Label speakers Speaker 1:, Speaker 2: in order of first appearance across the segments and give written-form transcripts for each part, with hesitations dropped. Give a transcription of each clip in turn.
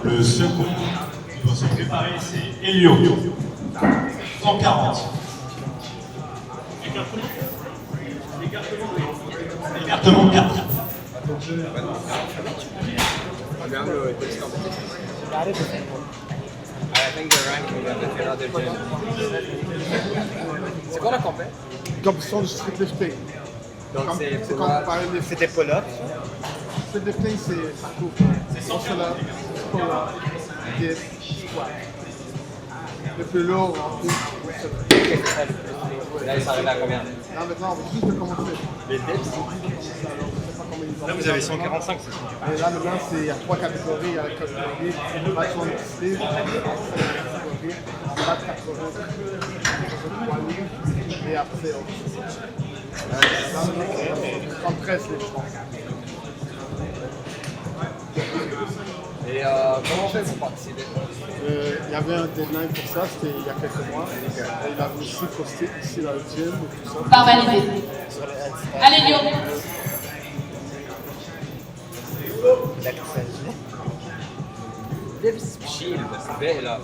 Speaker 1: Le second qui doit se préparer, c'est Elio. 140. Écartement 4.
Speaker 2: C'est quoi la compète?
Speaker 3: Compétition du street lifting.
Speaker 2: Donc
Speaker 3: C'est comme pareil les
Speaker 2: c'était pas là.
Speaker 3: street lifting, c'est partout. C'est muscle-up, pull-up, dip, squat. Le plus lourd en plus.
Speaker 2: Là, il s'arrête à combien?
Speaker 3: Là maintenant, on va juste commencer.
Speaker 2: Les dips?
Speaker 1: Là, vous avez 145, c'est ça?
Speaker 3: Et là maintenant, il y a 3 catégories. Il y a la catégorie marathon difficile, la catégorie bat 80, et après, on 13 les je pense.
Speaker 2: Et comment on fait pour participer?
Speaker 3: Il y avait un deadline pour ça, c'était il y a quelques mois. Et il a venu ici poster ici dans le gym et tout ça.
Speaker 4: Par validé. Allez, Lyon.
Speaker 2: Dips shield, c'est big là.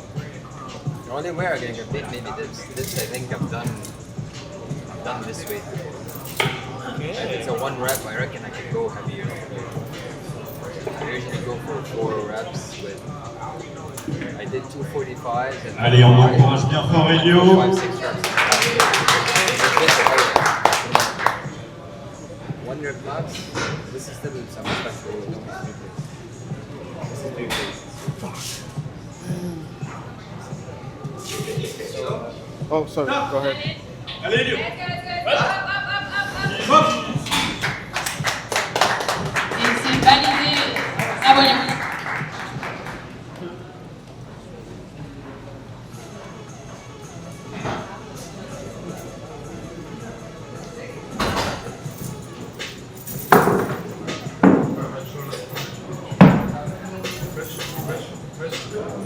Speaker 2: The only way I'm getting a bit maybe dips I think I've done this way. If it's a 1 rep, I reckon I can go heavier. I usually go for 4 reps with. I did 245 and
Speaker 1: Allez, on encourage bien fort Elio.
Speaker 2: 5, 6 reps. 1 rep max. This is still some special. This is doing
Speaker 3: Oh, sorry, go ahead.
Speaker 1: Allez Elio.
Speaker 4: Et c'est validé. Bravo, Lyon.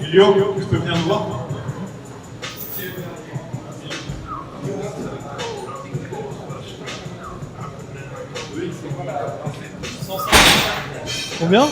Speaker 1: Elio, tu peux venir nous voir?
Speaker 5: Combien?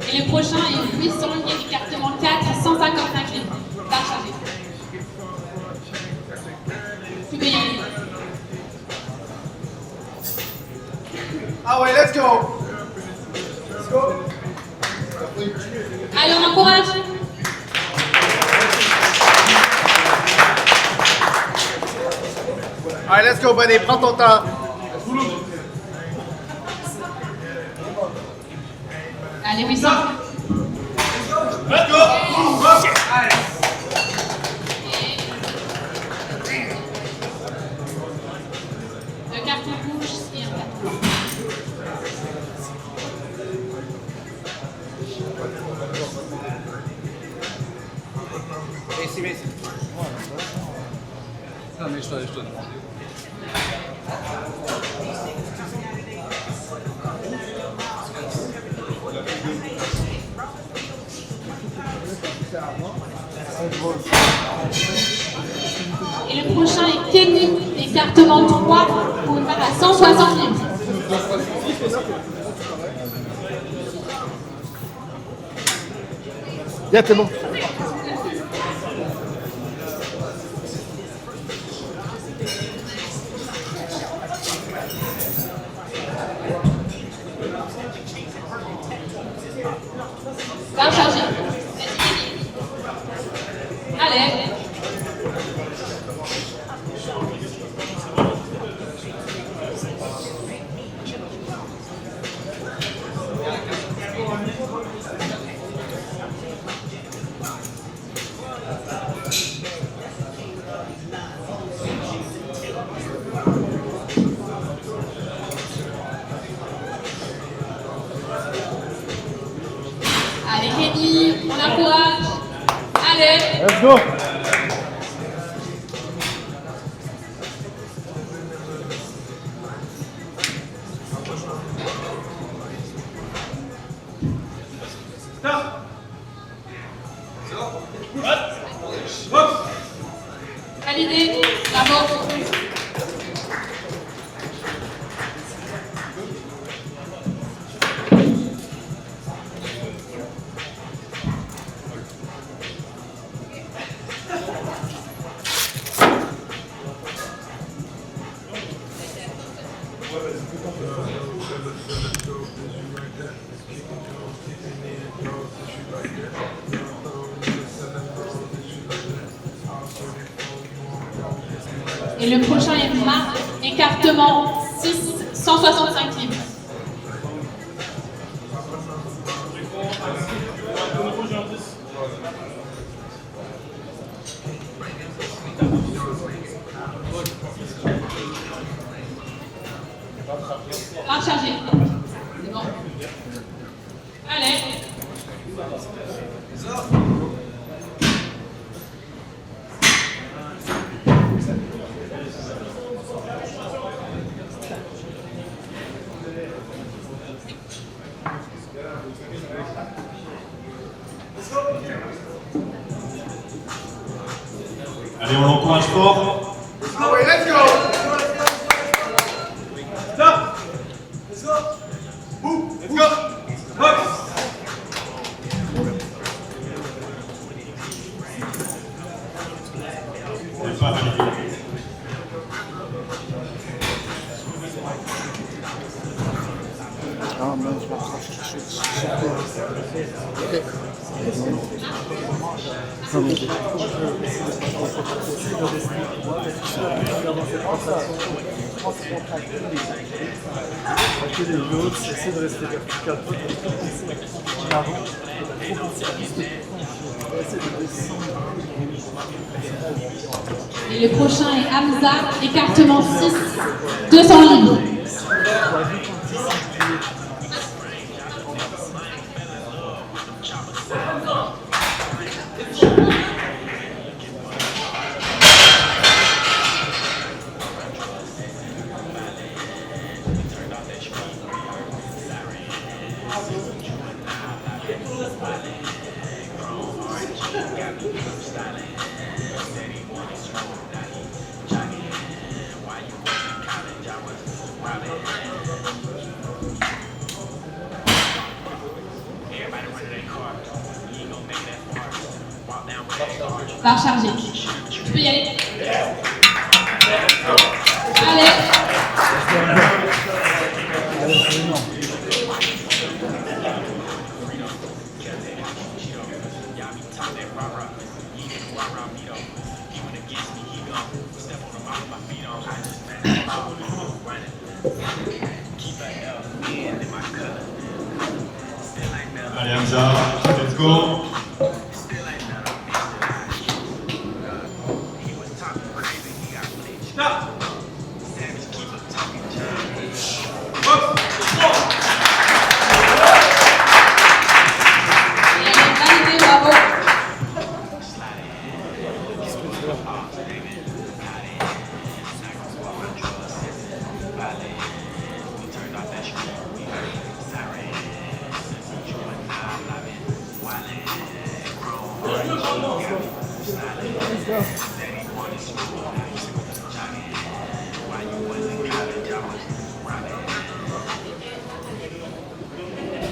Speaker 4: Et le prochain est Buisson, il y a écartement 4, 155 livres. Barre chargée. Tu peux y aller.
Speaker 3: Ah ouais, let's go! Let's go!
Speaker 4: Allez, on encourage.
Speaker 3: Allez, let's go, buddy, prends ton temps.
Speaker 4: Allez, Buisson.
Speaker 1: Let's go.
Speaker 4: Deux cartons rouges et un carton.
Speaker 2: Messi. Non mais je te demande.
Speaker 4: Et le prochain est Kenny, écartement 3 pour une barre à 160 livres.
Speaker 3: Yeah, t'es bon.
Speaker 4: Barre chargée. Allez.
Speaker 3: Let's go.
Speaker 4: Validé. Bravo. Et le prochain est Marc, écartement 6, 165 livres. Marc chargé. C'est bon. Allez.
Speaker 1: Allez, on l'encourage fort.
Speaker 3: Let's go.
Speaker 1: Stop. Let's go. Boum. Let's go. Hop. C'est pas validé.
Speaker 3: Ah mince, je vais
Speaker 5: les autres, essayer de rester vertical. En avant,
Speaker 4: Et le prochain est Hamza, écartement 6, 200 livres. Barre chargée. Tu peux y aller. Allez.
Speaker 1: Allez, Hamza. Let's go.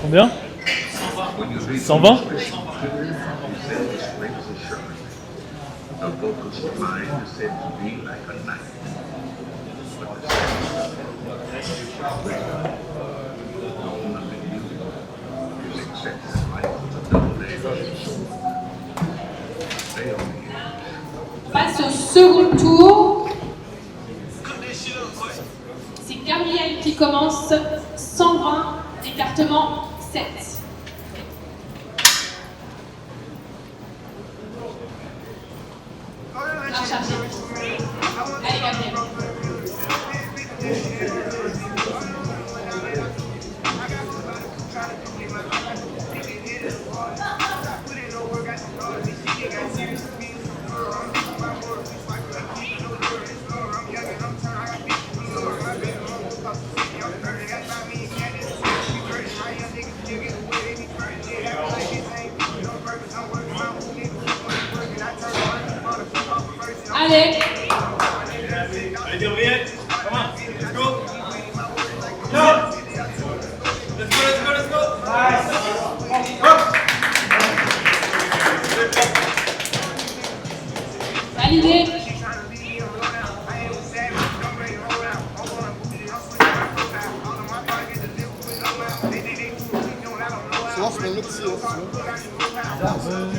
Speaker 5: Combien 120.
Speaker 6: The focus of mind is said to be like a knife. But the nothing new is except the life of a double edge. They only
Speaker 4: Passe au second tour. C'est Gabriel qui commence. 120, écartement 7. Marche chargée. Allez Gabriel.
Speaker 3: petit aussi.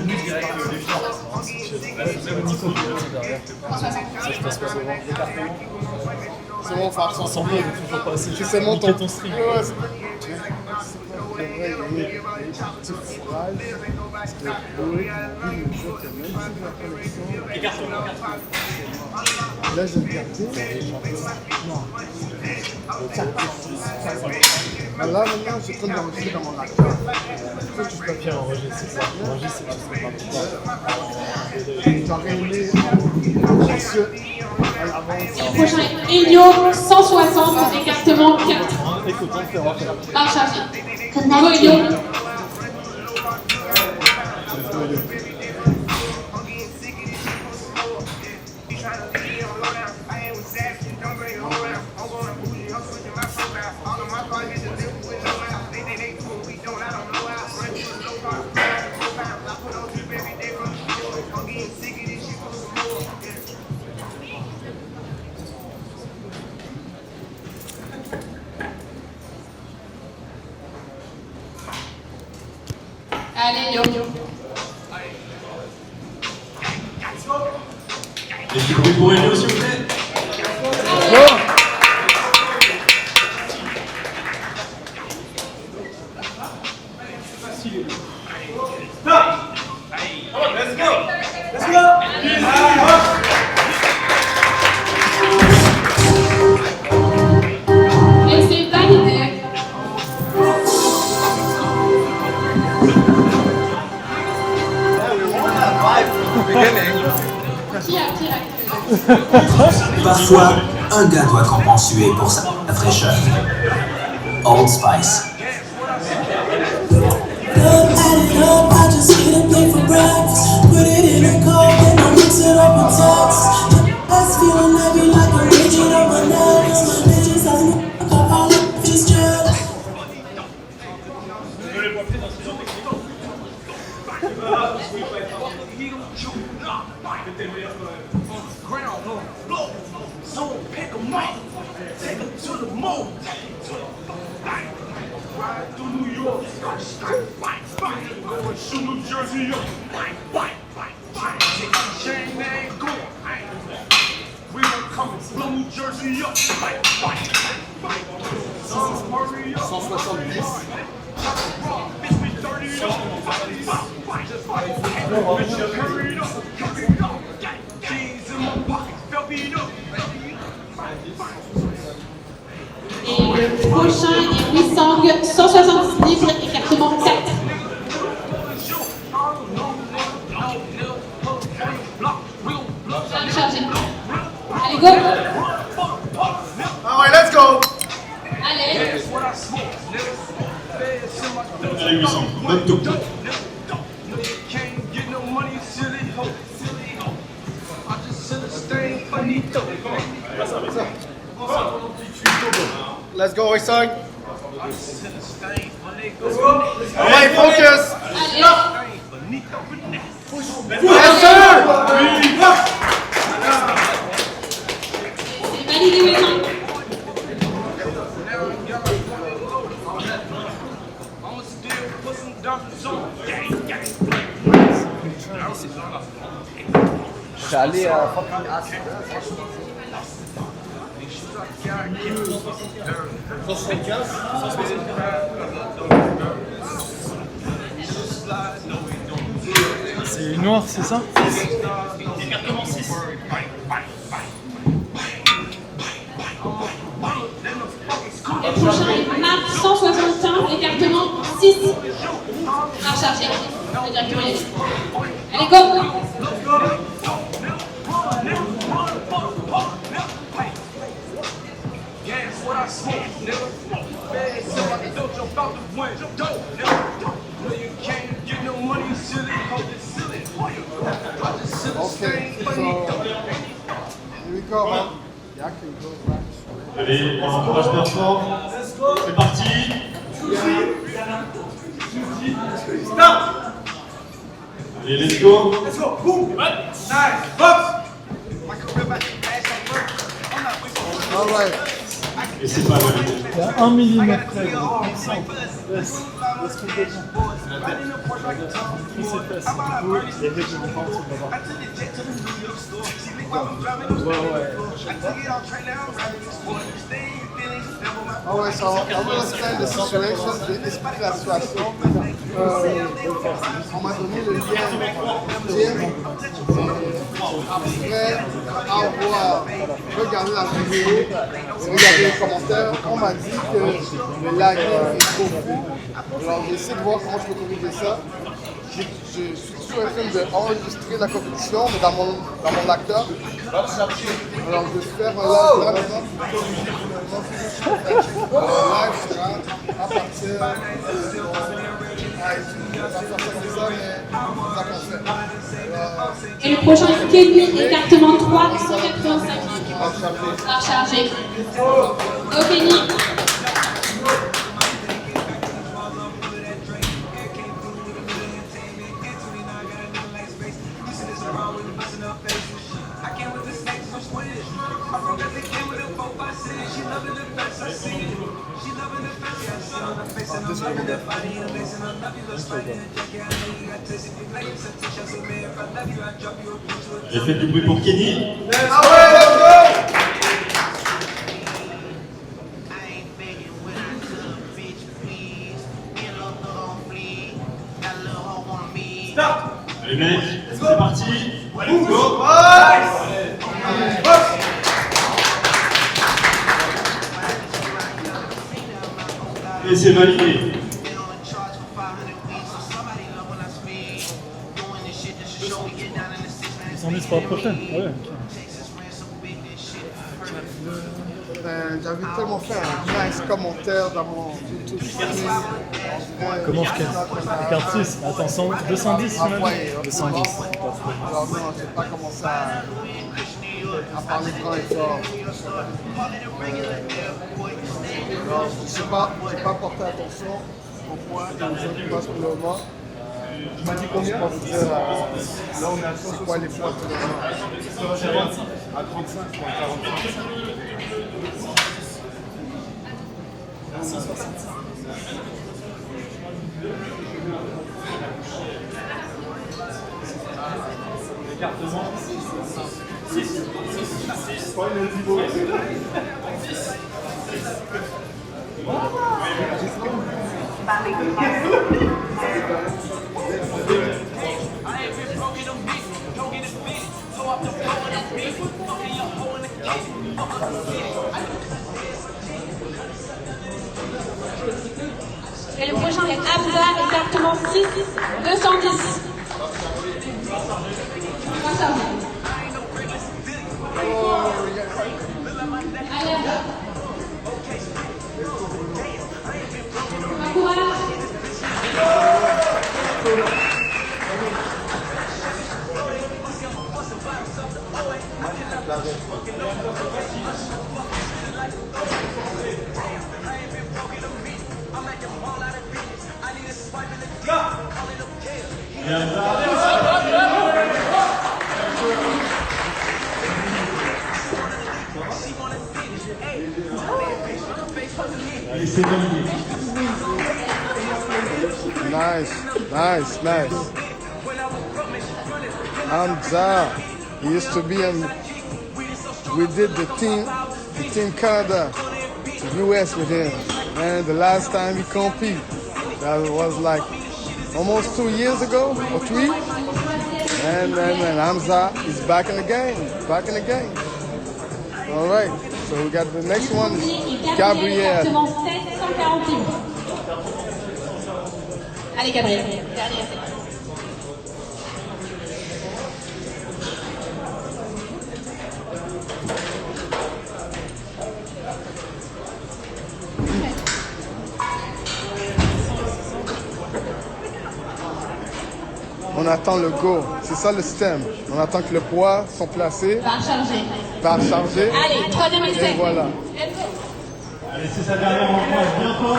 Speaker 5: Nous, je dirais que les filles, même Nico qui est derrière. Ça se passe pas souvent. L'écartement.
Speaker 3: C'est mon phare.
Speaker 5: On s'en va, il est toujours pas assez.
Speaker 3: C'est mon
Speaker 5: Niquer
Speaker 3: ton.
Speaker 5: ton stream.
Speaker 3: Ouais, c'est pas vrai, il y a des petits fourrages. Parce que eux, ils ont vu le jeu que même si la connexion. Là, je vais regarder. Non. Ah, là, maintenant, j'ai trop d'enregistrer dans mon acteur.
Speaker 5: Pierre enregistre, c'est ça. Enregistre, c'est juste pas
Speaker 3: J'aurais aimé ensuite avancer.
Speaker 4: Et le prochain est Elio 160, écartement 4.
Speaker 5: Écoute, on le fait, on va faire.
Speaker 4: Barre chargée. Bravo Elio. Allez, Elio.
Speaker 1: Et du bruit pour Elio, s'il vous plaît.
Speaker 4: Et c'est validé. Qui a
Speaker 7: Parfois, un gars doit compenser pour sa fraîcheur. Old Spice.
Speaker 8: I just eat a plate for breakfast. Put it in a cup and I mix it up with text. That's feeling heavy like a rigid on my nerves. Bitches I know all of just jealous.
Speaker 4: Et le prochain est Wissang 170 livres, écartement 4. Barre chargée. Allez, go.
Speaker 3: Ah ouais, let's go!
Speaker 4: Allez.
Speaker 1: Allez, 800. Bonne tour.
Speaker 3: Let's go, Wissang! Alright, focus!
Speaker 4: Allez.
Speaker 3: Yes, sir!
Speaker 4: C'est validé, Wissang.
Speaker 2: Je suis allé à fucking Aspen.
Speaker 5: C'est noir, c'est ça?
Speaker 4: Le prochain est Marc 175, écartement 6. Barre chargée. On va directement y aller. Allez, go.
Speaker 3: Okay, so here we go, man. Yeah, I can go back.
Speaker 1: Allez, on va se faire fort. C'est parti. Allez, let's go.
Speaker 3: All right.
Speaker 1: Et c'est pas validé.
Speaker 5: Il y a 1 mm près, gros. Laisse complètement. Pris ses fesses, du coup, les mecs vont pas en dessous de ouais.
Speaker 3: Ah ouais, so I understand the situation, j'explique la situation. On m'a donné le lien Jim. Après avoir regardé la vidéo, regardé les commentaires, on m'a dit que le lag est trop fou. Alors j'ai essayé de voir comment je peux corriger ça. Je suis sur un film d'enregistrer la compétition, mais dans mon acteur. Alors je vais faire un live là maintenant. Le live sera à partir
Speaker 4: Et le prochain est Kenny, écartement 3, 185 à recharger. Go Kenny.
Speaker 1: J'ai fait du bruit pour Kenny. Stop. Allez mec, c'est parti. Let's go. Et c'est validé.
Speaker 5: 110 pour la prochaine. Ouais.
Speaker 3: J'avais tellement fait un nice commentaire dans mon YouTube stream.
Speaker 5: Comment je casse Écart 6. Attends, 210 tu m'as dit 210.
Speaker 3: Alors non, je n'ai pas commencé à parler grand et fort. Alors, je n'ai pas porté attention au point que les gens qui passent pour le moment. Je m'as dit combien pour vous dire là on est à c'est quoi les points pour le moment. À 35.45.
Speaker 5: Écartement 6.
Speaker 4: Et le prochain est Hamza, exactement 6, 210. Allez, courage.
Speaker 1: Allez, c'est validé.
Speaker 3: Nice. Hamza, he used to be in, we did the team Canada to US with him. And the last time he competed, that was like almost 2 years ago or 3. And Hamza is back in the game. All right, so we got the next one, Gabriel.
Speaker 4: Allez, Gabriel, dernier essai.
Speaker 3: On attend le go, c'est ça le système. On attend que le poids soit placé. Va recharger.
Speaker 4: Allez, troisième essai.
Speaker 3: Et voilà.
Speaker 1: Allez, c'est sa dernière rencontre, bientôt.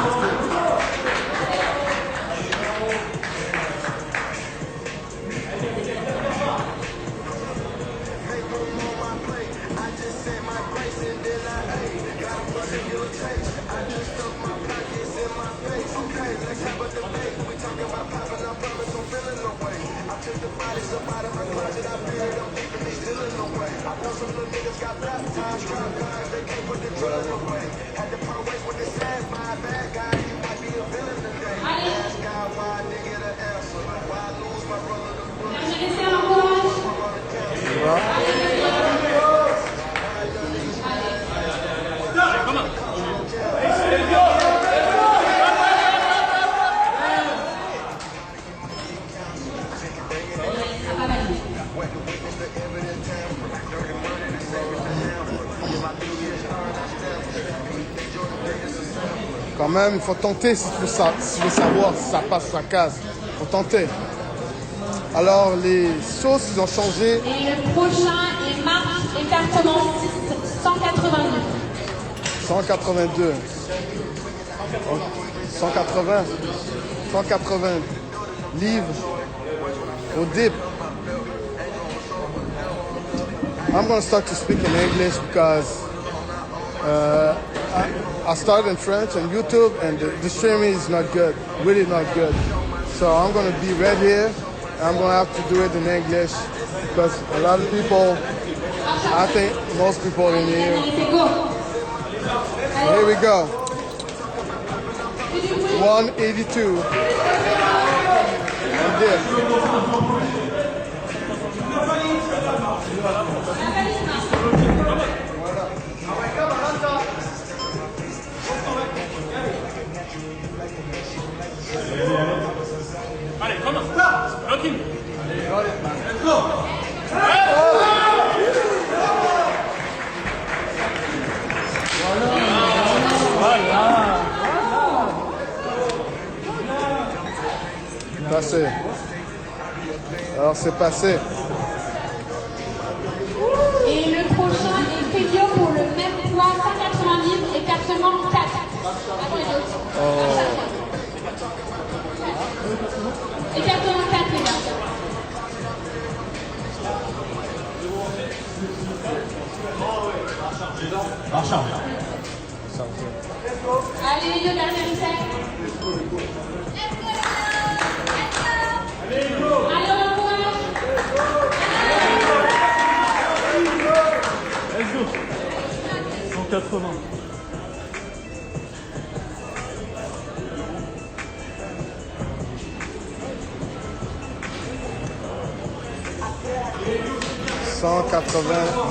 Speaker 3: Quand même, il faut tenter si tu veux savoir si ça passe ou ça casse. Il faut tenter. Alors, les sauces, ils ont changé.
Speaker 4: Et le prochain est marque écartement 182.
Speaker 3: 182. 180. 180 livres au dip. I'm going to start to speak in English because I started in French on YouTube and the streaming is not good, really not good. So I'm going to be right here. I'm going to have to do it in English because a lot of people, I think most people in here. Here we go. 182. And dip.
Speaker 1: Allez, commence. Rocking. Let's go.
Speaker 3: Passé. Alors c'est passé.
Speaker 4: Et le prochain est Félio pour le même poids, 180 livres, écartement 4. Attends les autres. Écartement 4 les gars. Allez, le dernier essai. Allez, on encourage.
Speaker 5: Let's go. 180.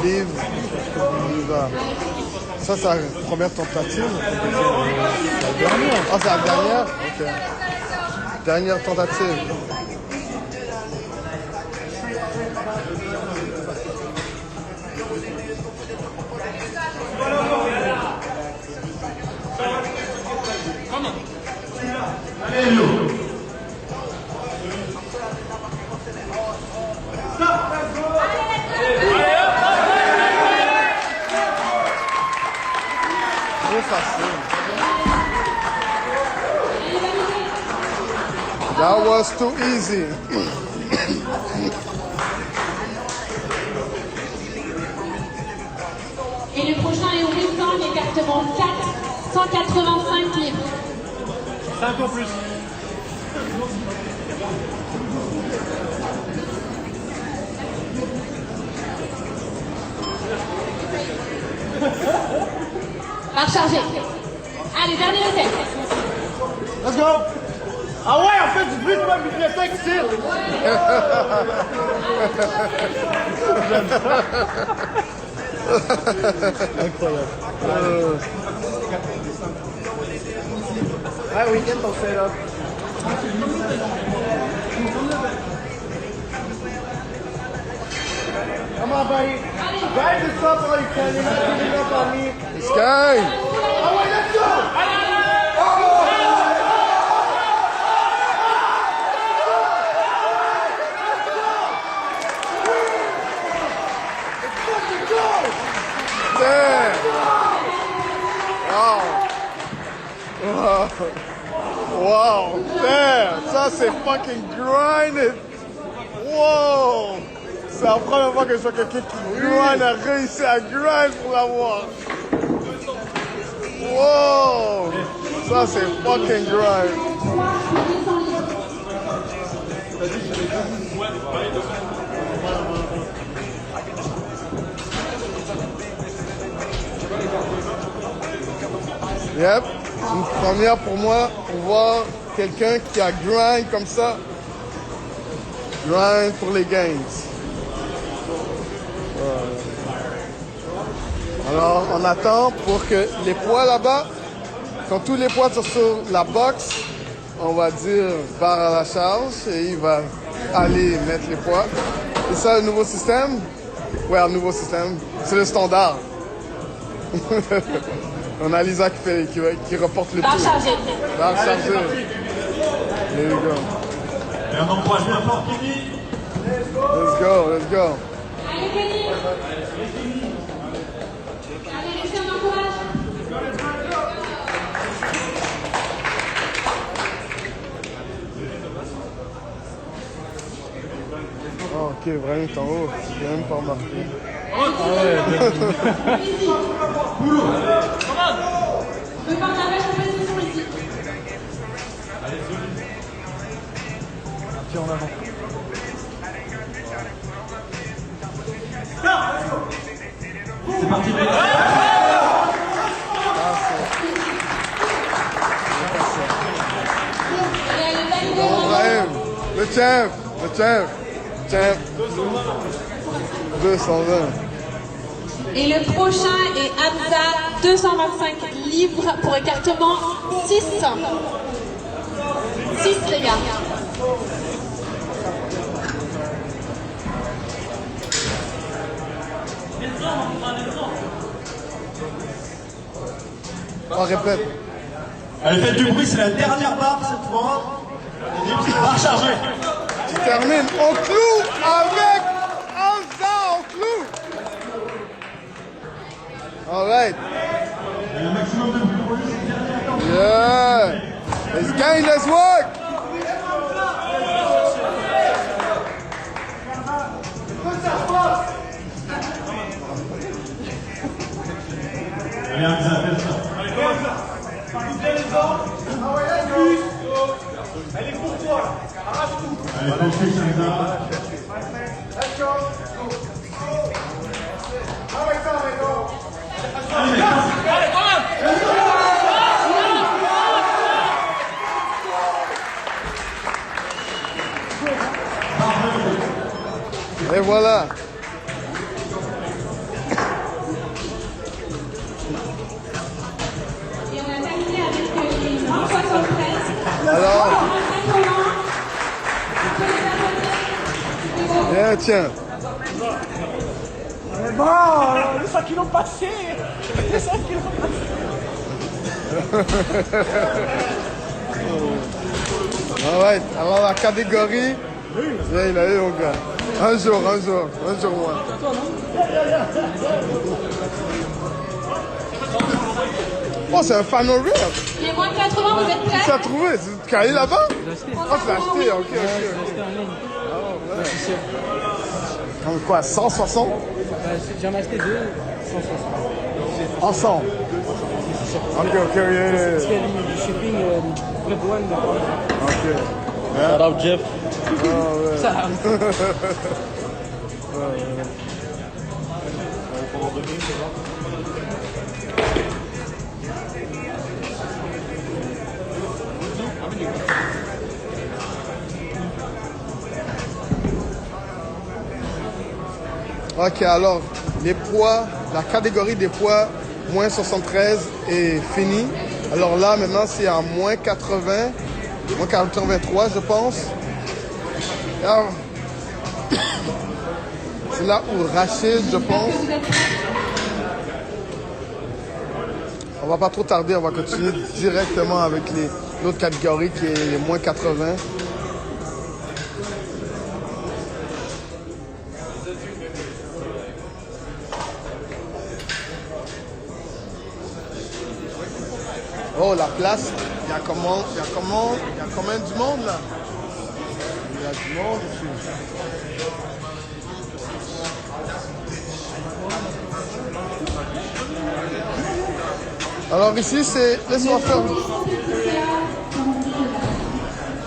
Speaker 3: livres. Ça, c'est la première tentative.
Speaker 5: La dernière.
Speaker 3: Ah, c'est la dernière? Ok. Dernière tentative. That was too easy.
Speaker 4: Et le prochain est au Wing écartement 4, 185 livres.
Speaker 5: 5 en plus.
Speaker 4: Barre chargée. Allez, dernier essai.
Speaker 3: Let's go.
Speaker 5: Ah ouais, en fait, du ma bibliothèque, c'est... Incroyable. Ouais, week-end, on fait là. Come on, buddy. Drive this up all you can. You're not giving up on me.
Speaker 3: This guy.
Speaker 5: Oh, wait, let's go.
Speaker 3: Damn. Wow. Wow. Damn. Ça, c'est fucking grinded. Wow. C'est la première fois que je vois quelqu'un qui grind a réussi à grind pour l'avoir. Wow! Ça, c'est fucking grind. Yep. Une première pour moi, pour voir quelqu'un qui a grind comme ça. Grind pour les gains. Alors, on attend pour que les poids là-bas, quand tous les poids sont sur la box, on va dire barre à la charge et il va aller mettre les poids. C'est ça le nouveau système? Ouais, un nouveau système. C'est le standard. On a Lisa qui reporte le
Speaker 4: Barre
Speaker 3: tout.
Speaker 4: chargée.
Speaker 3: Barre chargée. There you go.
Speaker 1: Et on encourage bien fort Kenny.
Speaker 3: Let's go, let's go.
Speaker 4: Allez, Kenny. Allez, restez, on encourage.
Speaker 3: Oh, ok, vraiment, t'en haut. Je n'ai même pas remarqué.
Speaker 4: Prépare la belle compétition ici.
Speaker 5: Un pied en avant.
Speaker 1: C'est parti.
Speaker 4: Allez, le bel
Speaker 3: Bon, Brahim, le champ, le champ, champ. 220.
Speaker 4: Et le prochain est Hamza, 225 livres pour écartement 6. 6 les gars.
Speaker 3: On répète.
Speaker 1: Allez, faites du bruit, c'est la dernière barre cette fois. Barre chargée.
Speaker 3: Tu termines en clou avec Hamza en clou. All right.
Speaker 1: Et le maximum de bruit.
Speaker 3: Yeah. Let's gain, let's work.
Speaker 1: Allez, Hamza, fais ça. Allez, focus, Hamza.
Speaker 3: Et voilà.
Speaker 4: Et on a terminé avec les 173.
Speaker 3: Alors, yeah, tiens.
Speaker 5: Bon, les 5 kilos passés. Les 5 kilos
Speaker 3: Alright, alors la catégorie, yeah, il a eu mon gars. Un jour moins. Oh, c'est un fan rare.
Speaker 4: Les moins de 80, vous êtes
Speaker 3: Tu
Speaker 4: prêts?
Speaker 3: as trouvé? C'est calé là-bas? Oh, tu l'as acheté, ok. Ah, ouais. Comme quoi, 160?
Speaker 5: J'en ai acheté 2, 160.
Speaker 3: Ensemble. Ok, yeah.
Speaker 5: Parce qu'il y a du shipping, Web One.
Speaker 3: Ok.
Speaker 5: Shout out Jeff.
Speaker 3: Ah, ouais.
Speaker 5: Ça.
Speaker 3: Ok, alors, les poids, la catégorie des poids moins 73 est finie. Alors là, maintenant, c'est à moins 80, moins 83, je pense. Alors, c'est là où Rachid, je pense. On va pas trop tarder, on va continuer directement avec l'autre catégorie qui est les moins 80. Oh, la place, il y a combien du monde là? Il y a du monde ici. Alors ici, c'est... Laisse-moi faire.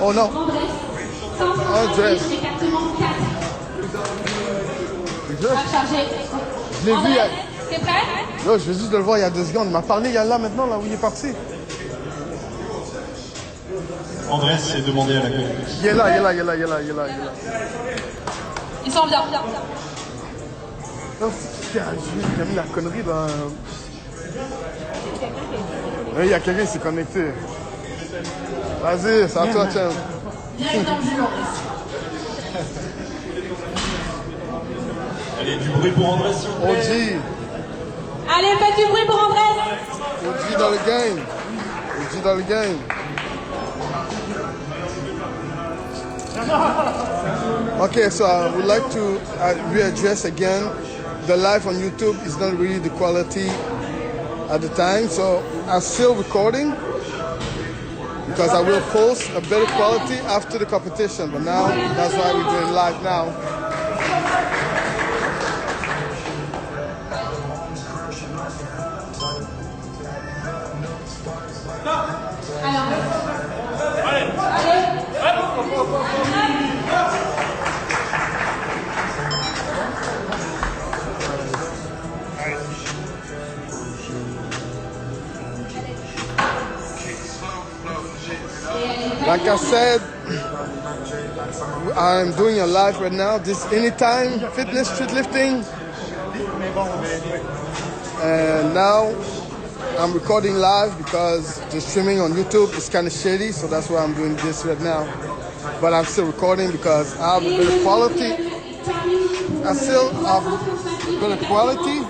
Speaker 3: Oh non.
Speaker 4: Andrés, écartement 4.
Speaker 3: Je l'ai vu.
Speaker 4: Andrés, t'es prêt?
Speaker 3: Yo, je vais juste le voir il y a 2 secondes. Il m'a parlé il y a là maintenant, là où il est parti.
Speaker 1: Andrés s'est demandé à l'accueil.
Speaker 3: Il est là.
Speaker 4: Ils sont bien.
Speaker 3: Non, c'est qui a mis la connerie dans... Oui, il y a quelqu'un qui s'est connecté. Vas-y, c'est à toi, tiens.
Speaker 4: Direct dans le jus,
Speaker 1: Allez, du bruit pour Andrés, s'il vous plaît.
Speaker 3: OG.
Speaker 4: Allez, faites du bruit pour Andrés.
Speaker 3: OG dans le game. OG dans le game. Okay, so I would like to readdress again. The live on YouTube is not really the quality at the time, so I'm still recording because I will post a better quality after the competition. But now that's why we're doing live now. Like I said, I'm doing a live right now. This Anytime Fitness Street Lifting. And now I'm recording live because the streaming on YouTube is kind of shady, so that's why I'm doing this right now. But I'm still recording because I have a better quality. I still have better quality.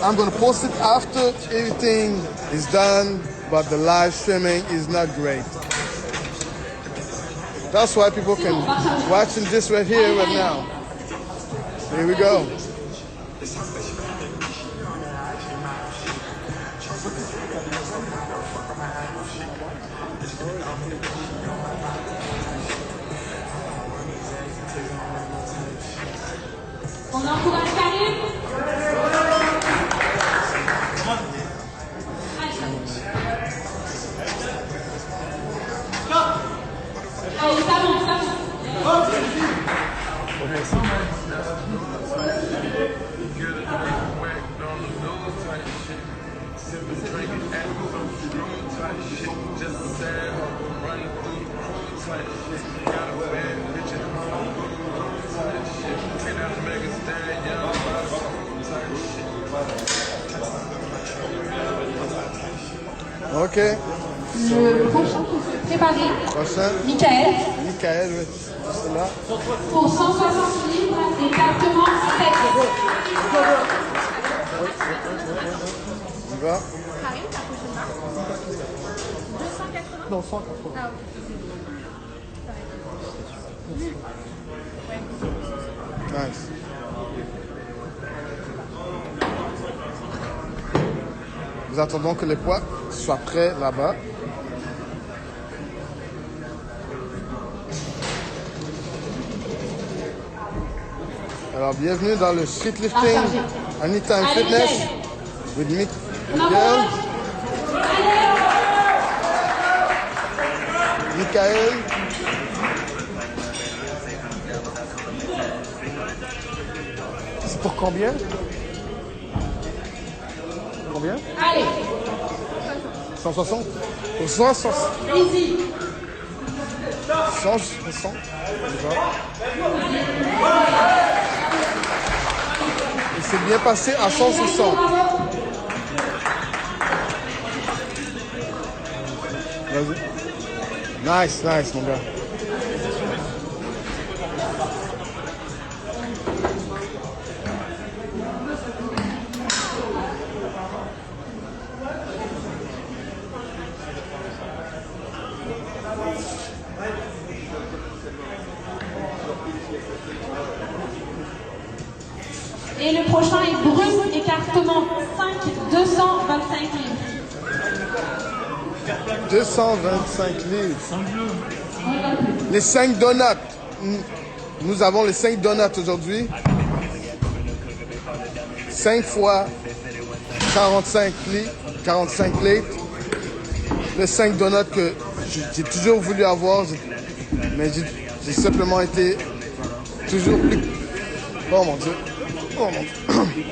Speaker 3: I'm going to post it after everything is done, but the live streaming is not great. That's why people can watching this right here, right now. Here we go.
Speaker 4: On encourage Karim. Allez, ça monte.
Speaker 3: OK.
Speaker 4: Le prochain qui s'est préparé,
Speaker 3: Prochain.
Speaker 4: Michael,
Speaker 3: Oui. C'est là.
Speaker 4: pour 160 livres, écartement 7.
Speaker 3: On y va. Non, 180. Nice. Nous attendons que les poids soient prêts là-bas. Alors, bienvenue dans le street lifting Anytime Fitness with Michael. Michael. C'est pour combien? Combien?
Speaker 4: Allez,
Speaker 3: 160? Pour 160.
Speaker 4: easy.
Speaker 3: 160. Il s'est bien passé à 160. Vas-y. Nice, mon gars.
Speaker 4: Et le prochain est brut, écartement 5, 225 livres.
Speaker 3: 225 livres. Les 5 donuts. Nous avons les 5 donuts aujourd'hui. 5 fois 45 livres. 45 plates. Les 5 donuts que j'ai toujours voulu avoir, mais j'ai simplement été toujours plus... Oh mon Dieu. Oh mon Dieu.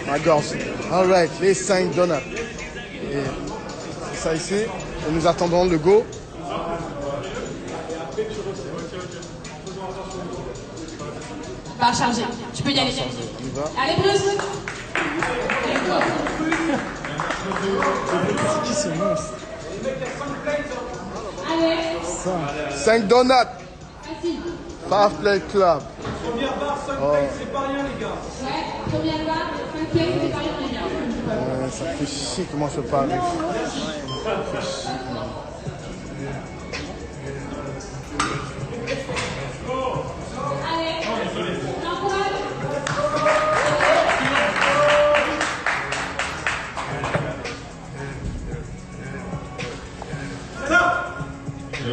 Speaker 3: Ma gorge. Alright, les 5 donuts. Et c'est ça ici. Et nous attendons le go.
Speaker 4: Barre chargée. Tu peux y aller.
Speaker 3: On y va.
Speaker 4: Allez, Bruce.
Speaker 5: C'est qui ce monstre?
Speaker 4: Allez.
Speaker 3: 5 donuts.
Speaker 4: Facile.
Speaker 3: Fast Plate Club.
Speaker 1: Première barre, 5 plates, c'est pas rien, les gars.
Speaker 4: Ouais, première barre, 5 plates, c'est pas rien, les gars.
Speaker 3: Ça fait chier comment je parle.
Speaker 4: Allez. L'encourage.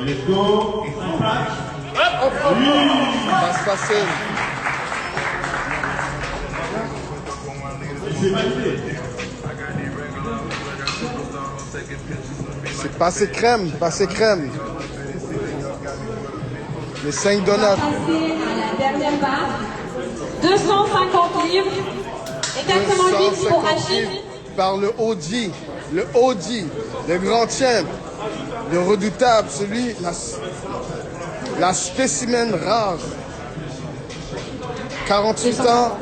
Speaker 1: Let's go.
Speaker 3: Passe facile.
Speaker 1: C'est validé.
Speaker 3: C'est passé crème, passé crème. Les 5 donuts.
Speaker 4: Passer à la dernière barre. 250 livres. Exactement 8 pour
Speaker 3: 150
Speaker 4: Rachid.
Speaker 3: livres par le OG, le grand champ, le redoutable, celui, la spécimen rare. 48 ans,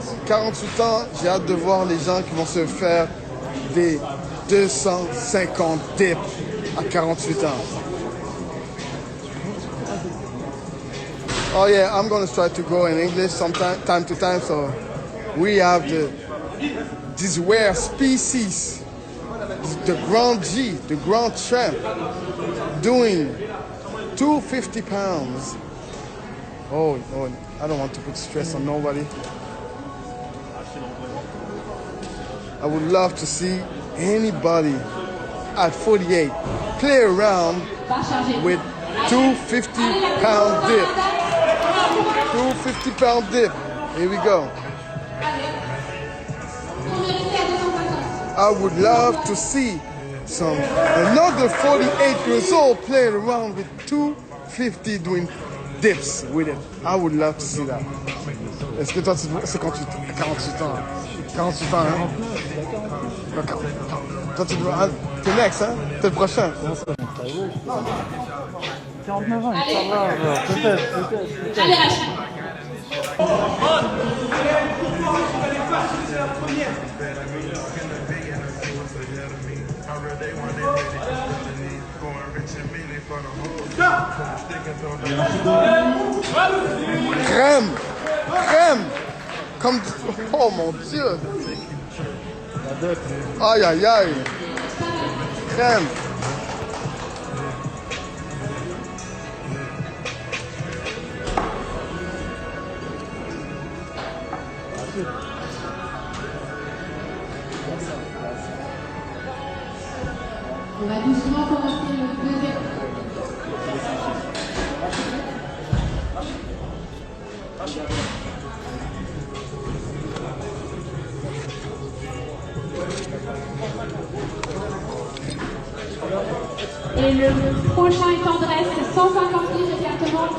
Speaker 3: j'ai hâte de voir les gens qui vont se faire des 250 dips à 48 ans. Oh yeah, I'm going to try to go in English time to time, so we have these rare species, the Grand G, the Grand Champ, doing 250 pounds. Oh, I don't want to put stress on nobody. I would love to see anybody at 48 play around
Speaker 4: Barre chargée.
Speaker 3: with 250-pound dip. 250-pound dip. Here we go. I would love to see another 48 years old playing around with 250 doing dips with it. I would love to see that. Est-ce que toi, c'est 48 ans? 48 ans, hein? Toi, tu dois... T'es next, hein? T'es le prochain.
Speaker 5: 49 ans, Inch'Allah, peut-être.
Speaker 4: Allez, Rachid.
Speaker 3: Crème! Crème! Comme... Oh mon Dieu! Aïe, aïe, aïe! Crème!
Speaker 4: On va doucement commencer le deuxième. Et le prochain est tendresse, c'est 150 livres exactement 4.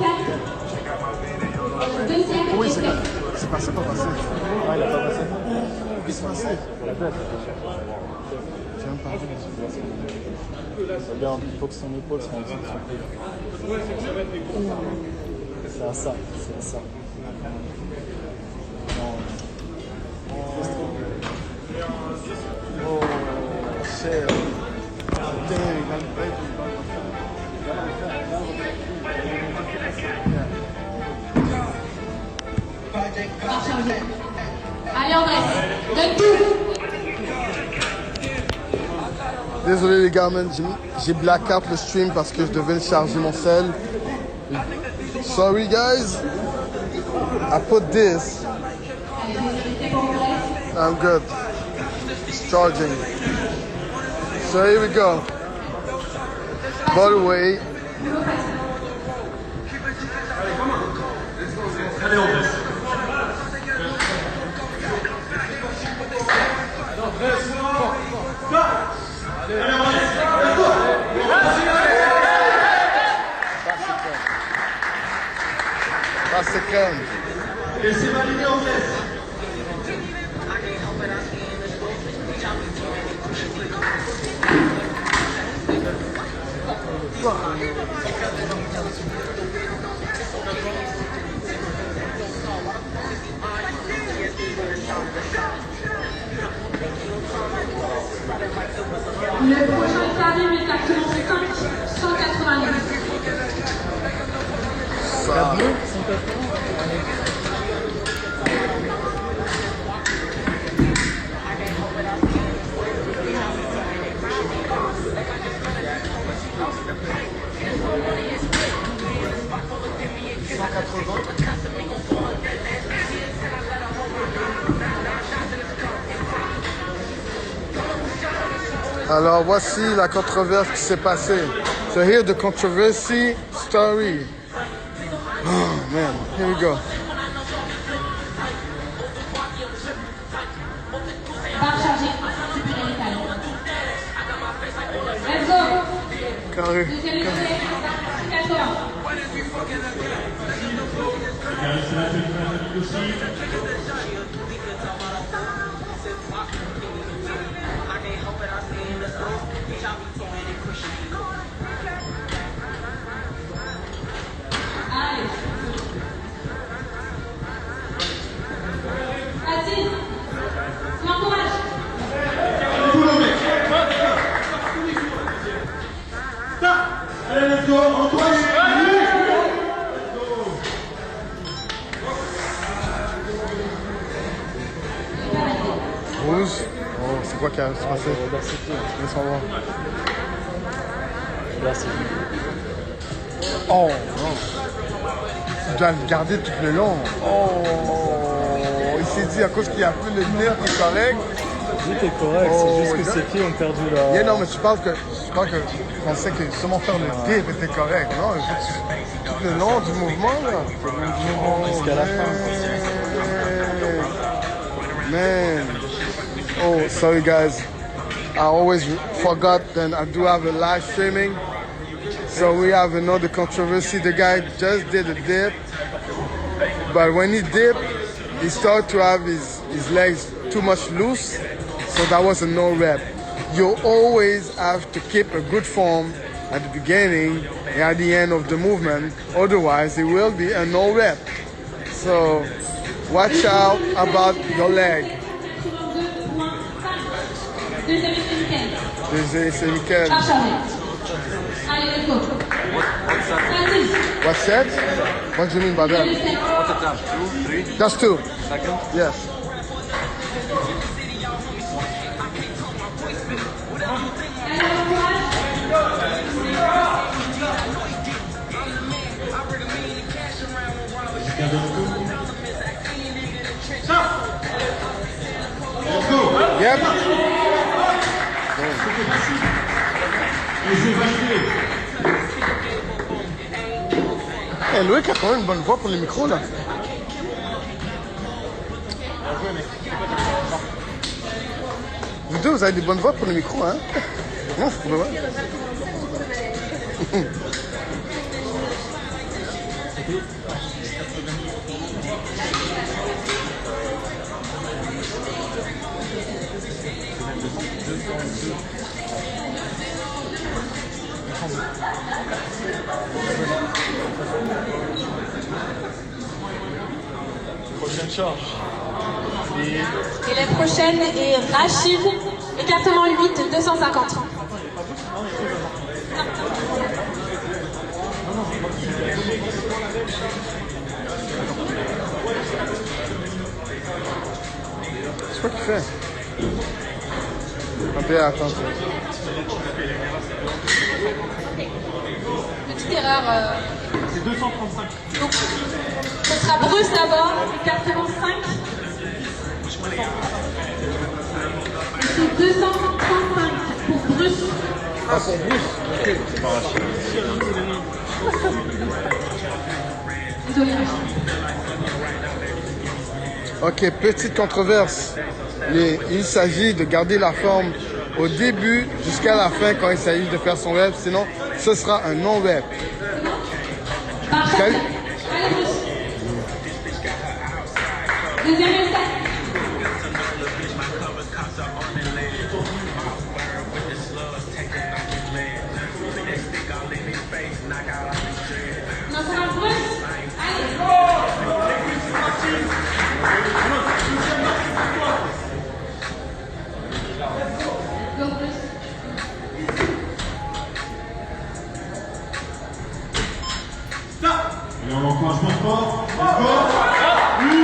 Speaker 4: Deuxième.
Speaker 3: Oui, c'est passé, pas passé.
Speaker 5: Ah, il a pas passé.
Speaker 3: Oui, c'est passé.
Speaker 5: La tête.
Speaker 3: J'aime pas.
Speaker 5: Regarde, il faut que son épaule soit en dessous de son coude. C'est à ça, c'est à ça. Non.
Speaker 3: Oh, shit. Dang, I'm baby.
Speaker 4: Barre chargée. Allez, André, donne tout.
Speaker 3: Désolé les gars, man, j'ai blackout le stream parce que je devais charger mon sel. Sorry guys. I put this. I'm good. Charging. So here we go. Body weight.
Speaker 1: Allez, on baisse.
Speaker 3: Ça, c'est crème.
Speaker 1: Et c'est validé en test.
Speaker 4: Le prochain carré est actuellement 180
Speaker 3: Ça. Alors voici la controverse qui s'est passée. So here's the controversy story. Oh man, here we go.
Speaker 4: Barre chargée, c'est plus délicat. Let's go.
Speaker 3: Carré.
Speaker 4: Deuxième essai, 80. Allez. Assise. L'encourage.
Speaker 1: Allez, let's go, Antoine.
Speaker 3: Rouge. Oh, c'est quoi qui a se passé? Laisse moi voir. Oh non. Tu dois le garder tout le long. Oh. Il s'est dit à cause qu'il a plus le nerf qui est correct.
Speaker 5: Tout est correct, c'est juste que ses pieds ont perdu la...
Speaker 3: Yeah, non, mais tu parles que je pensais que seulement faire le dip était correct. Non, il faut que tout le long du mouvement là.
Speaker 5: Jusqu'à la fin.
Speaker 3: Man. Oh, sorry guys. I always forgot that I do have a live streaming. So we have another controversy. The guy just did a dip. But when he dipped, he started to have his legs too much loose. So that was a no rep. You always have to keep a good form at the beginning and at the end of the movement. Otherwise, it will be a no rep. So watch out about your leg.
Speaker 4: Deuxième essai nickel.
Speaker 3: C'est nickel.
Speaker 4: Barre chargée. Allez, let's go. Assise.
Speaker 3: What's that? What do you mean by that?
Speaker 4: Deuxième essai.
Speaker 2: What's the time? 2, 3
Speaker 3: That's two.
Speaker 2: seconds?
Speaker 3: Yes.
Speaker 4: Allez, l'encourage.
Speaker 1: Let's go.
Speaker 3: Yep.
Speaker 1: Et c'est validé.
Speaker 3: Hey, Loïc a quand même une bonne voix pour le micro là. Vous deux, vous avez des bonnes voix pour le micro, hein? Non, c'est pour le vrai.
Speaker 5: Prochaine charge.
Speaker 4: Et la prochaine est Rachid, écartement 8, 250.
Speaker 3: C'est quoi qu'il fait? Fais attention.
Speaker 4: Petite erreur.
Speaker 1: C'est 235.
Speaker 4: Donc, ce sera Bruce d'abord, écartement 5. C'est 235 pour Bruce.
Speaker 3: Ah, pour Bruce? Ok. C'est pas Rachid.
Speaker 4: Désolé.
Speaker 3: Ok, petite controverse. Il s'agit de garder la forme au début jusqu'à la fin quand il s'agit de faire son rep. Sinon, ce sera un non-rep.
Speaker 4: Allez, deuxième essai. Non, ça va Bruce. Allez. Go Bruce.
Speaker 1: Et on encourage bien fort. Let's go. Oui.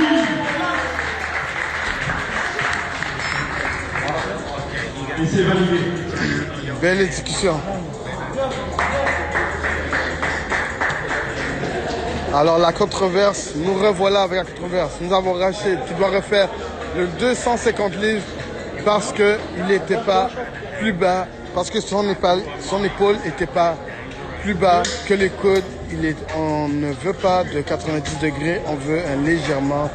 Speaker 1: Et c'est validé.
Speaker 3: Belle exécution. Alors la controverse, nous revoilà avec la controverse. Nous avons Rachid qui doit refaire le 250 livres parce qu'il n'était pas plus bas, parce que son épaule n'était pas plus bas que les coudes. On ne veut pas de 90 degrés, on veut un légèrement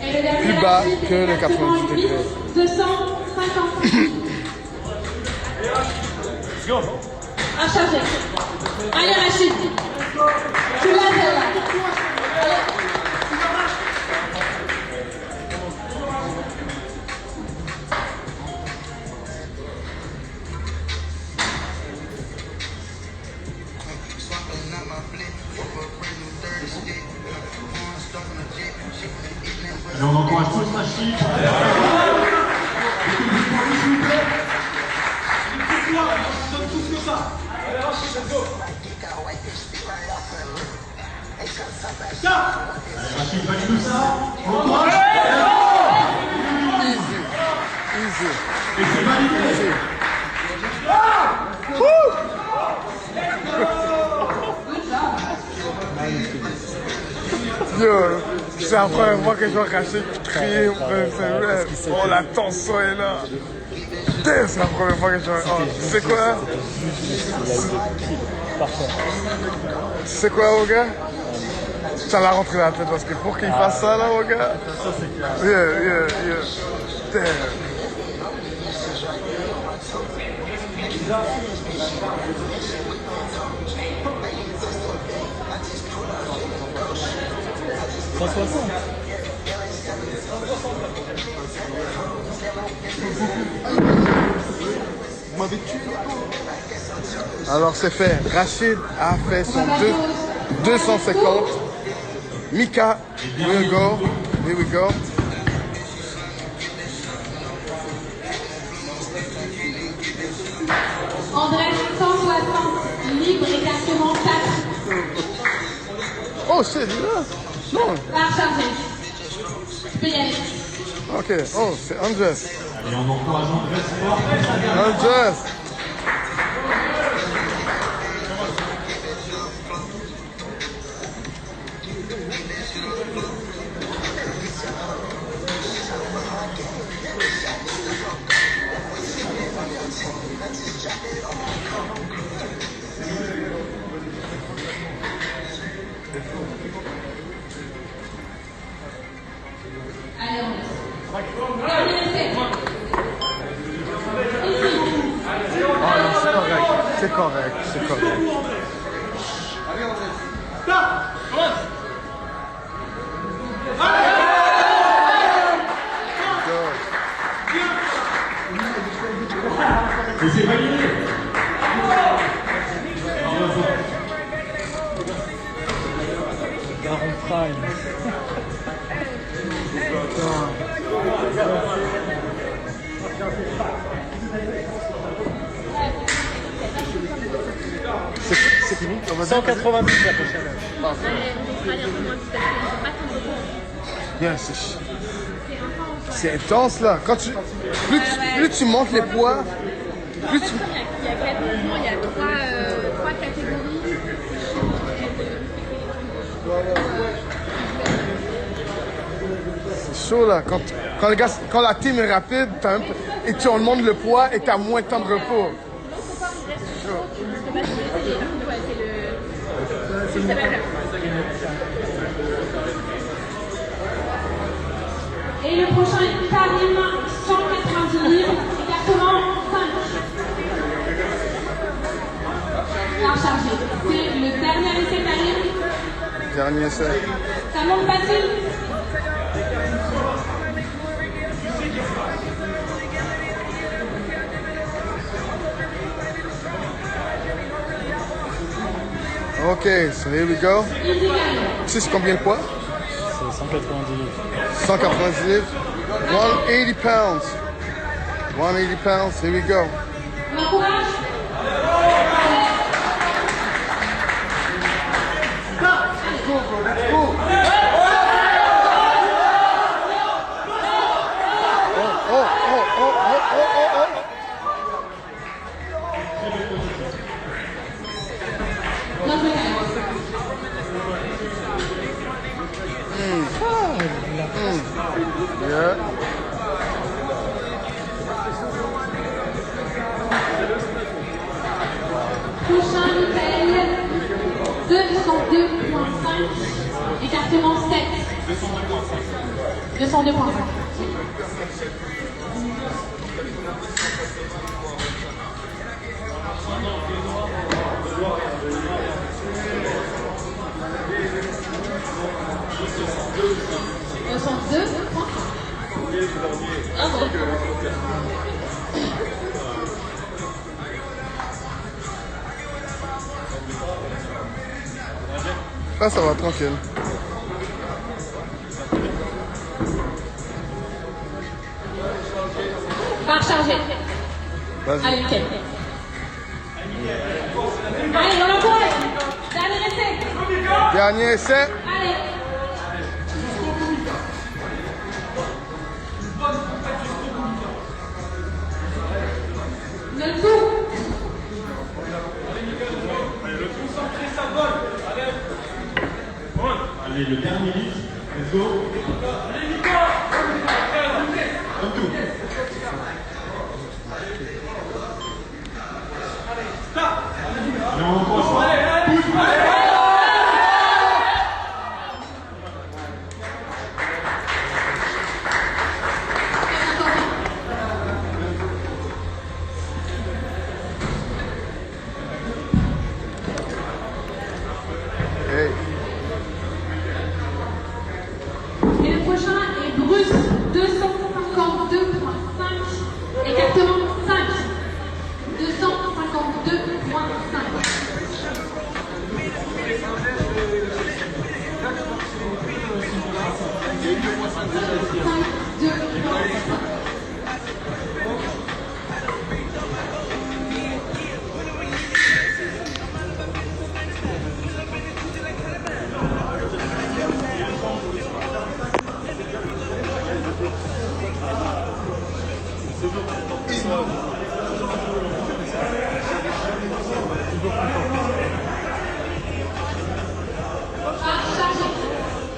Speaker 3: plus bas que le 90 degrés.
Speaker 4: 250. À charger. Allez Rachid. Tu l'as là.
Speaker 1: Et on encourage tous Rachid. Allez Rachid, valide tout ça. On encourage.
Speaker 3: Easy.
Speaker 1: Et c'est validé.
Speaker 3: Yo, c'est la première fois que je vois Rachid crier. Oh, la tension est là. Damn, c'est la première fois que je vois. Oh, tu sais quoi? Tu sais quoi, mon gars? Ça l'a rentré dans la tête parce que pour qu'il fasse ça, là, mon gars. Yeah. Damn. Alors c'est fait. Rachid a fait son 250. Mika, here we go.
Speaker 4: André, 160 libres exactement 4.
Speaker 3: Oh shit, là. Non.
Speaker 4: Par charger. Tu peux y aller.
Speaker 3: Ok, oh, c'est Andres.
Speaker 1: Allez, on encourage Andrés fort.
Speaker 3: Andres.
Speaker 4: Allez, on laisse. Dernier essai.
Speaker 3: C'est correct.
Speaker 1: Et c'est validé.
Speaker 5: Baron Prime.
Speaker 3: C'est fini.
Speaker 5: 190 la prochaine.
Speaker 3: Bien, c'est intense là. Quand plus tu montes les poids, plus tu...
Speaker 9: Il y a 4 mouvements, il y a 3 catégories.
Speaker 3: C'est chaud là. Quand la team est rapide, et tu remontes le poids et tu as moins de temps de repos.
Speaker 4: Et le prochain est Karim, 190 livres, exactement
Speaker 3: Dernier set.
Speaker 4: Ça monte facile.
Speaker 3: Ok, so here we go.
Speaker 4: Easy gun.
Speaker 3: Tu sais c'est combien de poids?
Speaker 5: C'est 190 livres.
Speaker 3: 190 livres. 180 pounds. 180 pounds, here we go.
Speaker 4: On encourage. Non, je me calme.
Speaker 3: Yeah.
Speaker 4: Prochain Michael, 202.5, écartement 7. 202.5.
Speaker 3: Ah, ça va, tranquille.
Speaker 4: Barre chargée.
Speaker 3: Vas-y.
Speaker 4: Allez, nickel. Allez, on l'encourage. Dernier essai.
Speaker 3: Dernier essai.
Speaker 4: Allez. Le tout.
Speaker 1: Allez, le dernier litre. Let's go. Comme tout. Allez, on croise.
Speaker 3: Hey.
Speaker 4: Et le prochain est brusque, 252.5, écartement 5. 252.5.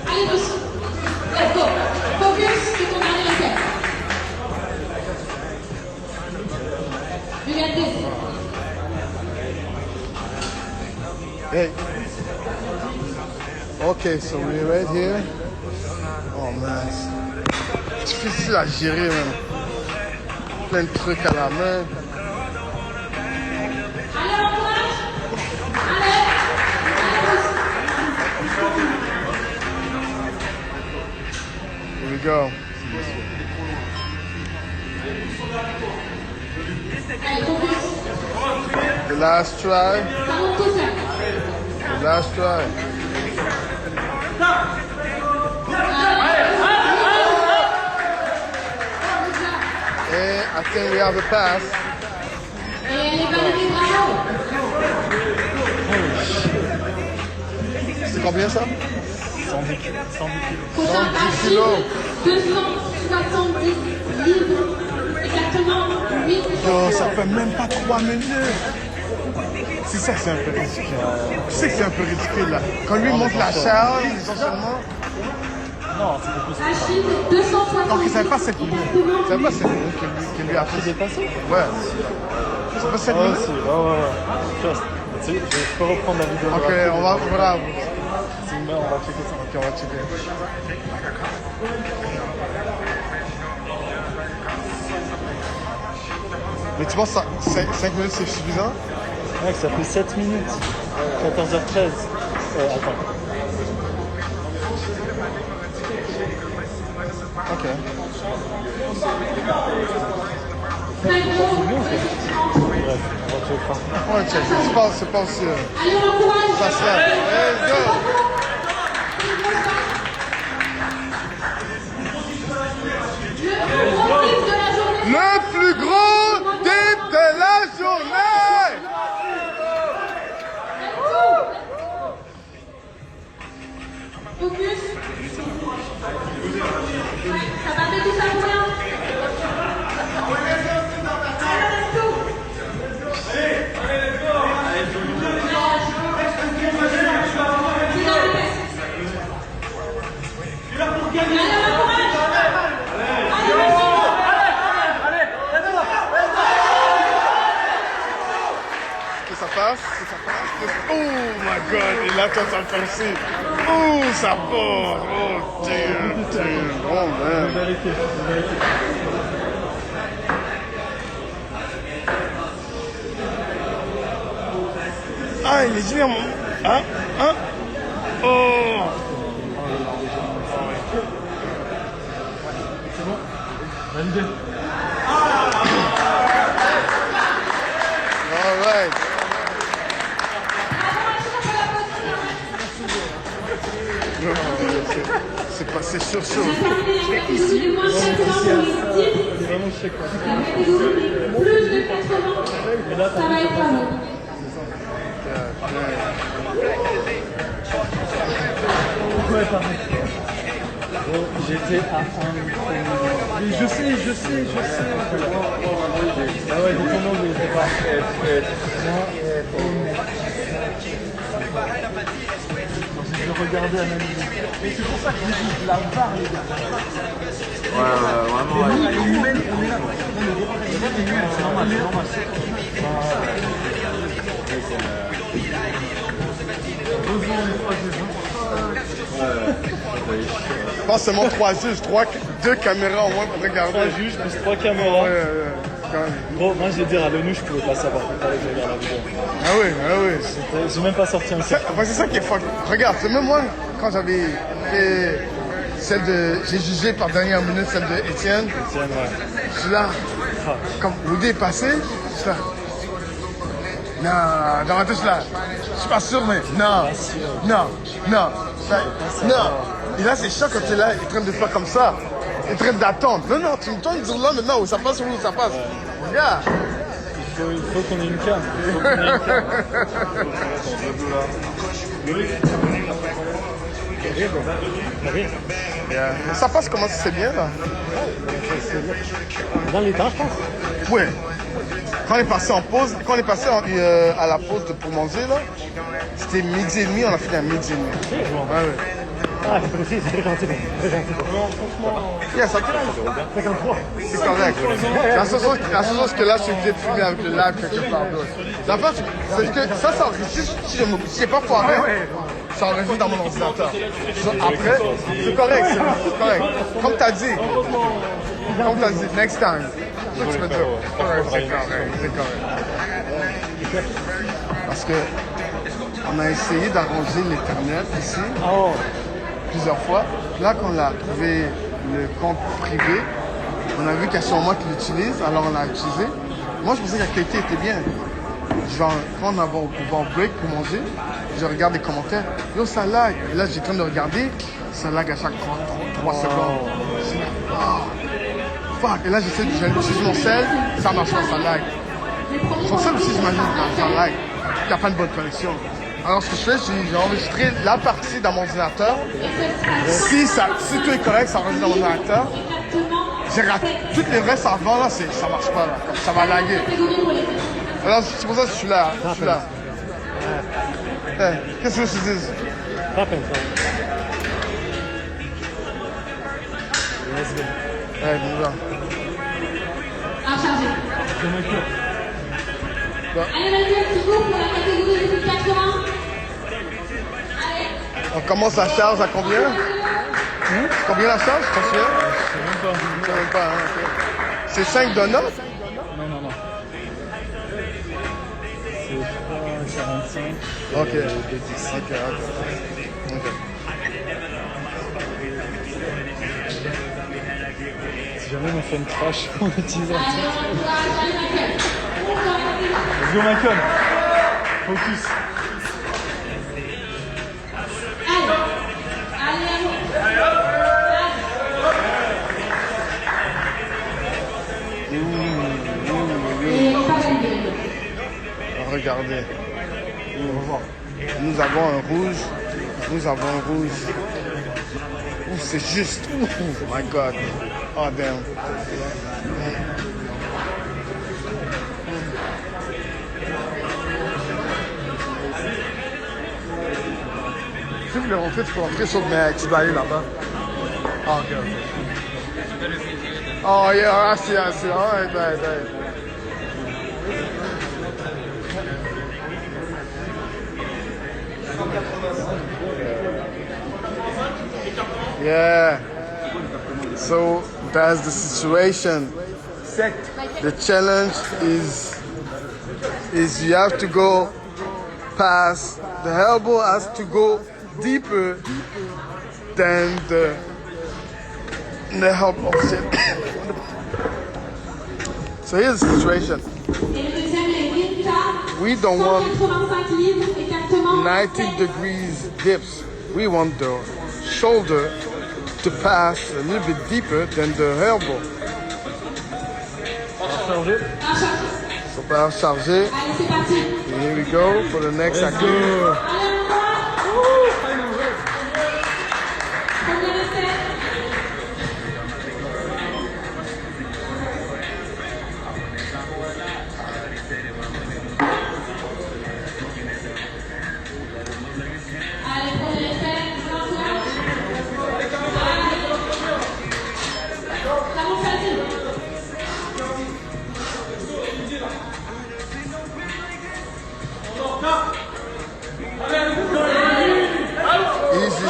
Speaker 4: Allez, tous. Let's go. Focus, c'est ton dernier essai. You got this.
Speaker 3: Hey. Okay, so we're right here. Oh man. C'est difficile à gérer, même. Plein de trucs à la main.
Speaker 4: Allez, on courage. Allez.
Speaker 3: Here we go.
Speaker 4: Allez, focus.
Speaker 3: The last try.
Speaker 4: Ça monte tout seul.
Speaker 3: The last try. And I think we have a pass.
Speaker 4: Et elle est validée, bravo.
Speaker 3: C'est combien ça?
Speaker 5: 110 kilos.
Speaker 4: Prochain
Speaker 3: 110 kilos.
Speaker 4: 270 livres. Exactement 8.
Speaker 3: Yo, ça fait même pas 3 minutes. C'est ça, c'est un peu ridicule. Tu sais que c'est un peu ridicule là. Quand lui montre la charge, essentiellement.
Speaker 5: Non, c'est beaucoup plus.
Speaker 4: Achille, 270.
Speaker 3: Donc il savait pas 7 minutes. Il savait pas 7 minutes qu'il lui a fait.
Speaker 5: C'est dépassé?
Speaker 3: Ouais. C'est pas 7
Speaker 5: Ouais,
Speaker 3: minutes?
Speaker 5: si. Ouais. Trust. Tu sais, je peux reprendre la vidéo.
Speaker 3: Ok, on va, voilà.
Speaker 5: C'est une merde, on va checker ça.
Speaker 3: Ok, on va checker. Mais tu penses que 5 minutes c'est suffisant?
Speaker 5: Mec, ça fait 7 minutes. 14h13. Attends.
Speaker 3: Ok.
Speaker 4: Très gros.
Speaker 5: Bref, on va checker.
Speaker 3: Ouais, check. C'est pas aussi.
Speaker 4: Allez, on encourage.
Speaker 3: Ça se lève. Let's go.
Speaker 4: Le plus gros type de la journée.
Speaker 3: Le plus gros type de la journée.
Speaker 4: Focus. Ça va faire tout ça pour rien.
Speaker 3: Que ça passe. Oh my god. Et là, toi, ça le fait aussi. Oh, ça part. Oh, damn. Oh, man.
Speaker 5: Vérité.
Speaker 3: Ah, il est génial, mon. Hein? Oh.
Speaker 5: Validé.
Speaker 3: All right. C'est passé sur
Speaker 4: On va terminer la catégorie de moins de 80 pour les titres.
Speaker 5: Il est vraiment check.
Speaker 4: La catégorie des plus de 80, ça va être à vous.
Speaker 5: Ouais, pareil. Bon, j'étais à 1. Mais je sais. Ah ouais, des tournois, mais c'est pas. Je vais regarder, analyser. Mais c'est pour ça que je dis la barre, les gars.
Speaker 2: Ouais, vraiment.
Speaker 5: On est là. C'est normal.
Speaker 3: Je pense seulement 3 juges, 2 caméras au moins pour regarder.
Speaker 5: 3 juges plus 3 caméras.
Speaker 3: Ouais, quand même.
Speaker 5: Bon, moi je vais dire à l'ONU, je pouvais pas savoir quand t'allais regarder la vidéo.
Speaker 3: Ah oui.
Speaker 5: J'ai même pas sorti un
Speaker 3: C'est ça qui est fuck. Regarde, c'est même moi, quand j'avais fait celle de. J'ai jugé par dernière minute celle de Étienne.
Speaker 5: Tiens, ouais.
Speaker 3: Je suis là, comme l'idée est passée, je suis là. Non, dans ma tête, je suis là. Je suis pas sûr, mais non. Et là, c'est chiant quand tu es là, il est en train de faire comme ça. Il est en train d'attendre. Non, tu me tournes dire là maintenant où ça passe, où ça passe. Regarde.
Speaker 5: Il faut qu'on ait une cam.
Speaker 3: Ça passe comment c'est bien là?
Speaker 5: Dans l'état, je pense.
Speaker 3: Ouais. Quand on est passé en pause, quand on est passé à la pause pour manger là, c'était midi et demi, on a fini à midi et demi. Ouais.
Speaker 5: Ah, c'est précis, c'est très gentil. Non, franchement.
Speaker 3: Yeah, ça
Speaker 5: 53.
Speaker 3: c'est correct. La seule chose que là, je suis obligé de filmer avec le live quelque part d'autre. La face, c'est que ça enregistre. Si je n'ai pas foiré, ça enregistre dans mon ordinateur. Après, c'est correct, c'est correct. Comme tu as dit, next time. C'est ça que tu peux dire. C'est correct. Parce que on a essayé d'arranger l'Internet ici plusieurs fois. Là, quand on a trouvé le compte privé, on a vu qu'il y a sûrement qui l'utilise, alors on l'a utilisé. Moi, je pensais que la qualité était bien. Genre, quand on va au break pour manger, je regarde les commentaires. Yo, ça lag. Et là, j'ai en train de regarder, ça lag à chaque 3 secondes. Fuck. Et là, j'utilise mon sel, ça marche pas, ça lag. Son sel aussi, j'imagine, ça lag. Il n'y a pas de bonne connexion. Alors, ce que je fais, j'ai enregistré la partie dans mon ordinateur. Si tout est correct, ça enregistre dans mon ordinateur. J'ai raté. Toutes les restes avant, là, ça marche pas, là. Ça va laguer. Alors, c'est pour ça que je suis là. Qu'est-ce que je te dis?
Speaker 5: Pas peine, ça.
Speaker 3: Ouais, bon, là.
Speaker 4: À charger. Allez, Mathieu, toujours pour la catégorie des plus de 80. Allez.
Speaker 3: On commence la charge à combien? Combien la charge? Tu te souviens?
Speaker 5: Je sais même pas.
Speaker 3: Hein, okay. C'est 5 donuts?
Speaker 5: Non. C'est 3,45.
Speaker 3: Ok.
Speaker 5: De 10.
Speaker 3: Ok.
Speaker 5: Lui, on fait une trash en utilisant.
Speaker 4: Allez, on encourage, allez Michael.
Speaker 5: Let's go, Michael. Focus.
Speaker 4: Allez, allez. Et pas validé.
Speaker 3: Regardez. Nous avons un rouge. Nous avons un rouge. Ouh, c'est juste. Oh my God. Oh damn. Si vous voulez rentrer, tu peux rentrer sauf mais tu dois aller là-bas. Ah, ok, ok. Oh yeah, I see. Alright, right. Yeah. So that's the situation. The challenge is you have to go past. The elbow has to go deeper than the elbow. So here's the situation. We don't want 90 degrees dips. We want the shoulder to pass a little bit deeper than the elbow. So pas charger. And here we go for the next activity. Easy.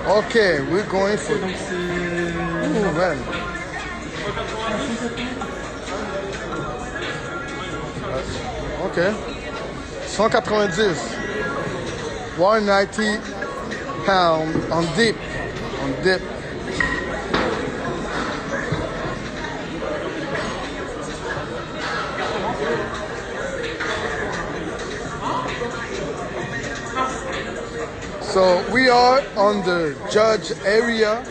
Speaker 3: Okay, we're going for. Ooh, man. Okay. 190. 190 pounds on dip. On dip. So we are on the judge area.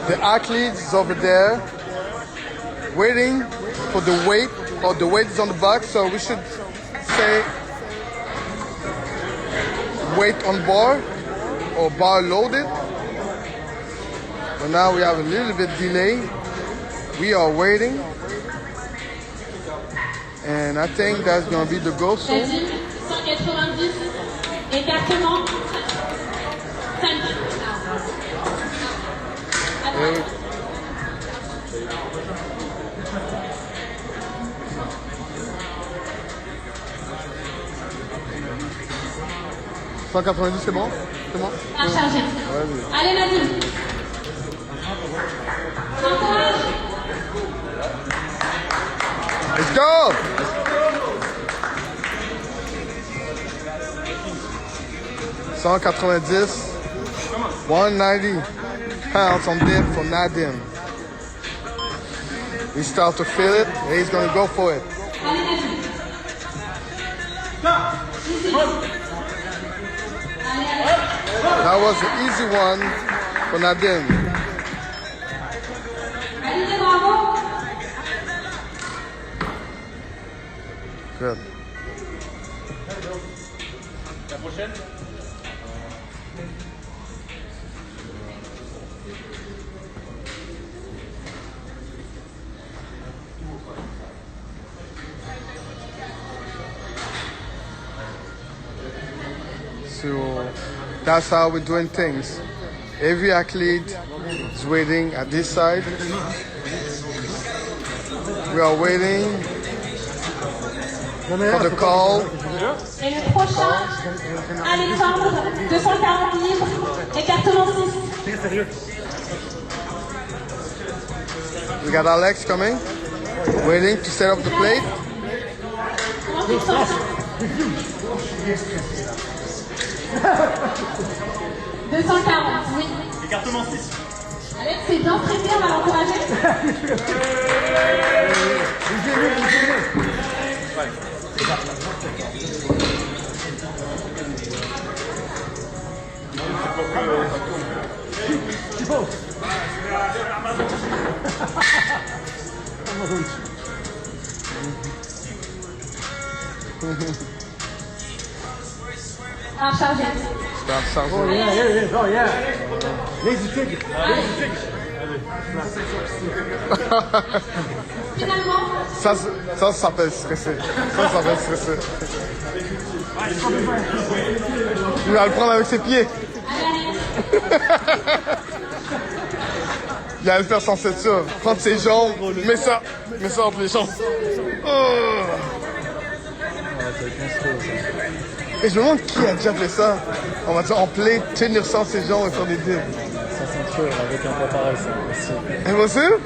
Speaker 3: The athlete is over there waiting for the weight, or the weight is on the box, so we should say weight on bar or bar loaded. But now we have a little bit delay. We are waiting. And I think that's going to be the goal soon.
Speaker 4: 190, écartement, 5.
Speaker 3: C'est bon? C'est bon?
Speaker 4: À charger. Allez, Nadine. Encourage.
Speaker 3: Let's go! $190, 190 pounds on dip for Nadim. We start to feel it, and he's going to go for it. That was an easy one for Nadim. Good.
Speaker 5: La prochaine.
Speaker 3: Sur That's how we're doing things. Every athlete is waiting at this side. We are waiting for the call.
Speaker 4: Et le prochain, Alexandre, 240 livres, écartement 6.
Speaker 3: We got Alex coming, waiting to set up the plate.
Speaker 4: 240, oui.
Speaker 1: Écartement 6.
Speaker 4: Alex, c'est bien prêté, on va l'encourager. Alors, chargé.
Speaker 3: Oh
Speaker 1: yeah.
Speaker 4: Finalement,
Speaker 3: ça s'appelle stresser. Ça s'appelle stresser. Il va le prendre avec ses pieds. Il va le faire sans ceinture. Prendre ses jambes, mets ça entre les jambes. Oh. Et je me demande qui a déjà fait ça. On va dire en play, tenir sans ses jambes et faire des dips.
Speaker 5: Sans ceinture, avec un poids pareil, c'est impossible.
Speaker 3: Impossible?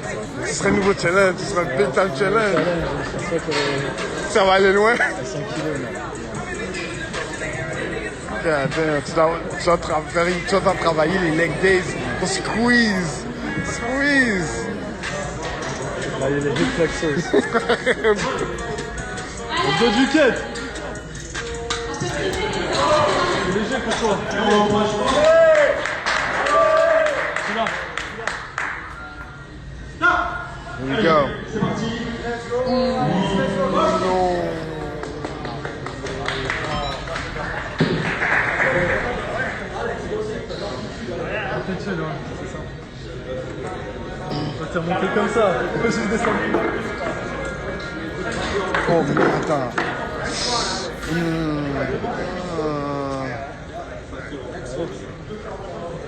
Speaker 3: Ce serait un nouveau challenge, ce serait un big time challenge.
Speaker 5: Je pense pas que
Speaker 3: Ça va aller loin.
Speaker 5: à 100 kilos, non.
Speaker 3: God damn, tu vas travailler les leg days pour squeeze. Squeeze.
Speaker 5: Là, il y a les hip flexors. Le dos du quête. C'est léger pour toi.
Speaker 3: Here we go.
Speaker 5: T'es remonté comme ça. Pourquoi je descends?
Speaker 3: Oh, mais attends.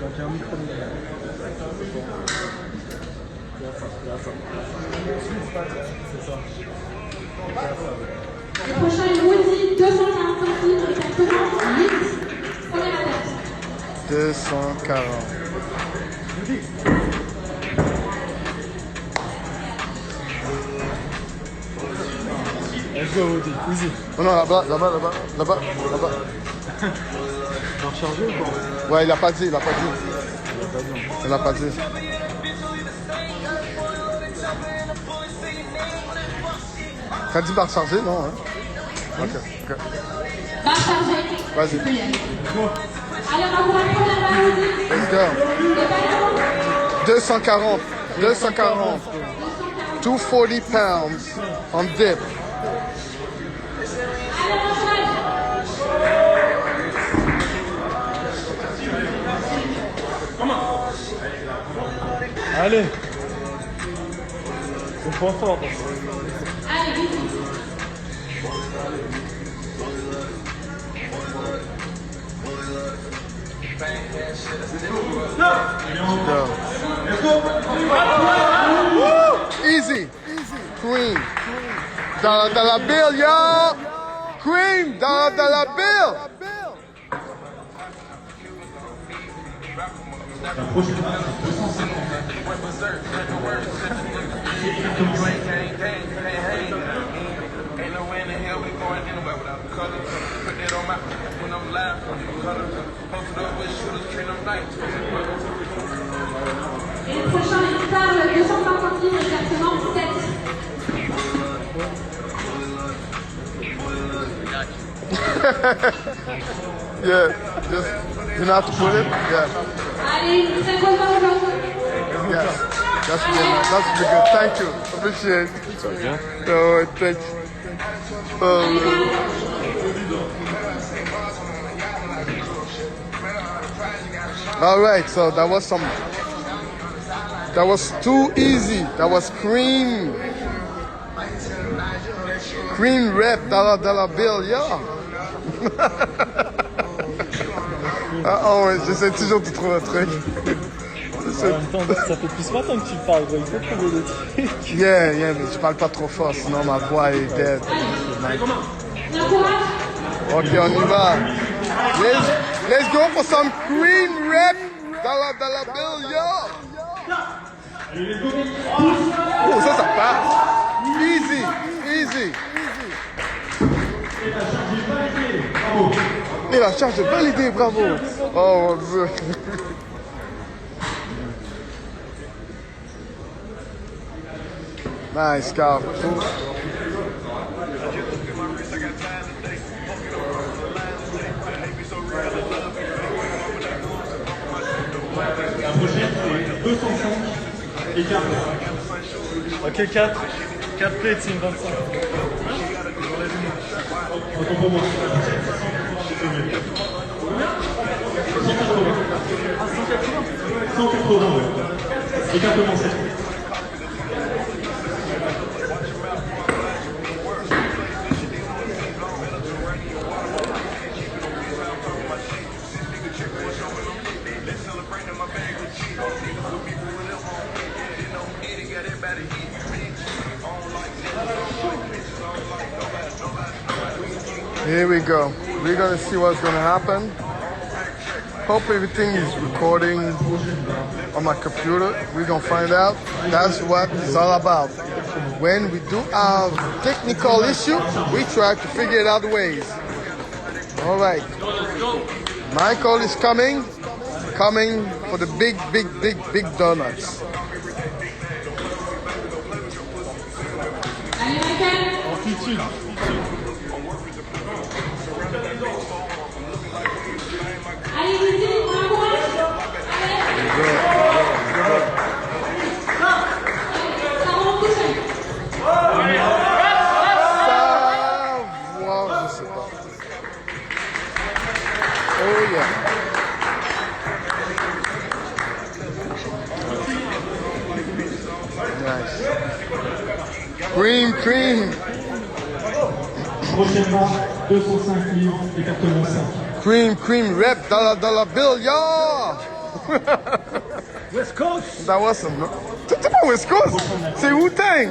Speaker 5: Donc, il y a un micro. C'est ça.
Speaker 4: le prochain est Woody, 245 livres, écartement 8. Première attaque.
Speaker 3: 240.
Speaker 5: Let's go, Woody. Easy.
Speaker 3: Oh non, là-bas.
Speaker 5: Tu vas recharger ou pas?
Speaker 3: Ouais, il a pas dit.
Speaker 5: Il a pas dit.
Speaker 3: Il a pas dit. T'as dit barre chargée, non? Hein? Ok.
Speaker 4: Barre chargée.
Speaker 3: Vas-y.
Speaker 4: Allez, on va pour la première barre, Woody.
Speaker 3: Let's go. 240. 240 pounds on dip.
Speaker 5: Allez. C'est le point fort.
Speaker 4: Allez, vite.
Speaker 3: Easy. Queen. Dollar bill, y'all. Queen. Dollar bill.
Speaker 6: Ain't no way in the hell we going anywhere without the color. Put that on my when I'm live from the color. Posted up with shooters, treat them nice.
Speaker 4: Et le prochain est Charles, 250 livres, exactement 7.
Speaker 3: Yeah, just you know how to put it. Yeah,
Speaker 4: Allez, très bonne barre aujourd'hui.
Speaker 3: yes. That's really nice. That's really good. Thank you. Appreciate it. Oh, thank you. All right, so that was too easy. That was cream rep, dollar bill, yeah. Ah oh, ouais, j'essaie toujours de trouver un truc.
Speaker 5: En même temps, ça fait plus longtemps que tu parles, gros. Il faut trouver des trucs.
Speaker 3: Yeah, mais je parle pas trop fort, sinon ma voix est dead. Ok, on y va. Let's go for some Cream rep dans la bill, yo. Oh, ça passe. Easy. Et la charge est validée, bravo. Oh mon Dieu. Nice, Carl.
Speaker 1: La prochaine, c'est 205 et 4.
Speaker 5: Ok, 4 plates, c'est une 25.
Speaker 1: Autant pour moi. 180, ouais. Exactement 7.
Speaker 3: Here we go. We're gonna see what's gonna happen. Hope everything is recording on my computer. We're gonna find out. That's what it's all about. When we do have technical issue, we try to figure it out ways. All right. Michael is coming for the big donuts.
Speaker 4: Allez, Michael.
Speaker 5: Amplitude.
Speaker 4: Allez, Lucie, on encourage. Allez. Ça remonte tout seul.
Speaker 3: Wow, je sais pas. Oh yeah. Nice. Cream.
Speaker 1: Prochainement, 205 livres, écartement 5.
Speaker 3: Cream rep dans la bill, yo!
Speaker 5: West Coast.
Speaker 3: That was some. C'est pas West Coast, c'est Wu-Tang!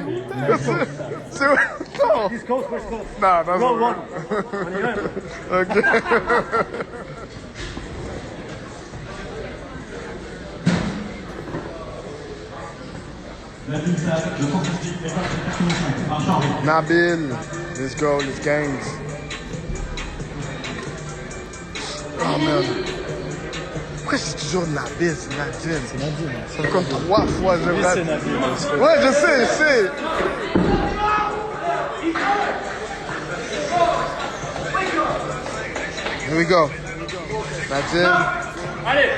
Speaker 3: C'est. Non!
Speaker 5: East Coast, West Coast.
Speaker 3: Non, that's
Speaker 5: Roll
Speaker 3: not.
Speaker 5: one. On y va.
Speaker 3: Ok.
Speaker 1: La ville salle, 258, écartement 5. Par Charles.
Speaker 3: Nabil, let's go, let's games. Oh man. Pourquoi c'est toujours Nabil, c'est Nadine?
Speaker 5: C'est Nadine.
Speaker 3: Ça fait comme 3 fois je
Speaker 5: Oui,
Speaker 3: rate.
Speaker 5: c'est Nadine.
Speaker 3: Ouais, je sais. Here we go. Nadine.
Speaker 5: Allez.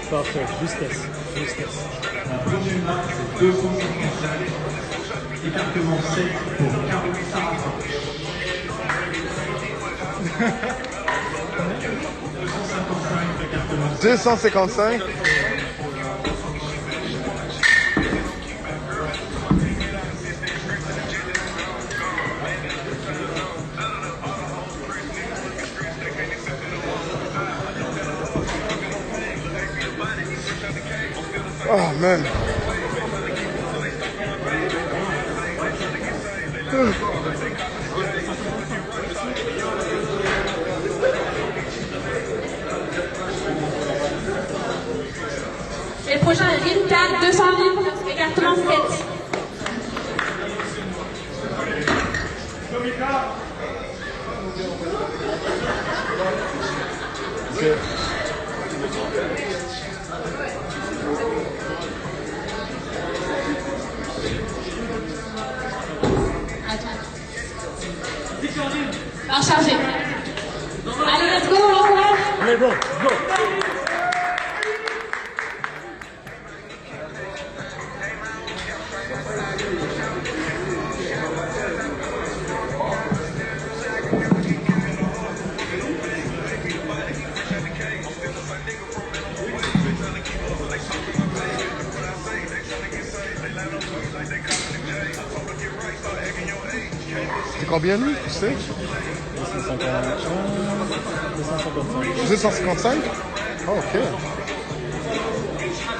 Speaker 5: Parfait, justesse.
Speaker 1: La prochaine marque, c'est 255. Écartement 7 pour 45.
Speaker 3: 255. Oh man.
Speaker 4: Et le prochain est Rimka, 200 livres, écartement 7. Par chargé. Allez, let's go, on encourage.
Speaker 5: Allez, go.
Speaker 3: fait combien lui, tu sais? 255? Oh, ok.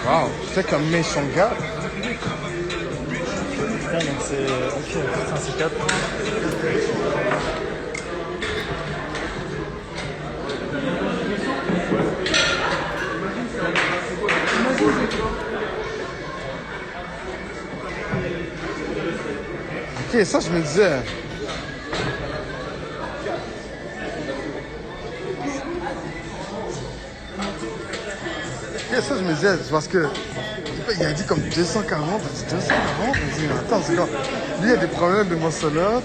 Speaker 3: Wow, c'est comme méchant gars.
Speaker 5: Putain, donc c'est... Ok, putain, c'est 4.
Speaker 3: Ok, ça je me disais. Ok, ça je me disais, c'est parce que il a dit comme 240, il a dit 240, il dit attends, c'est quoi? Lui il a des problèmes de muscle-up.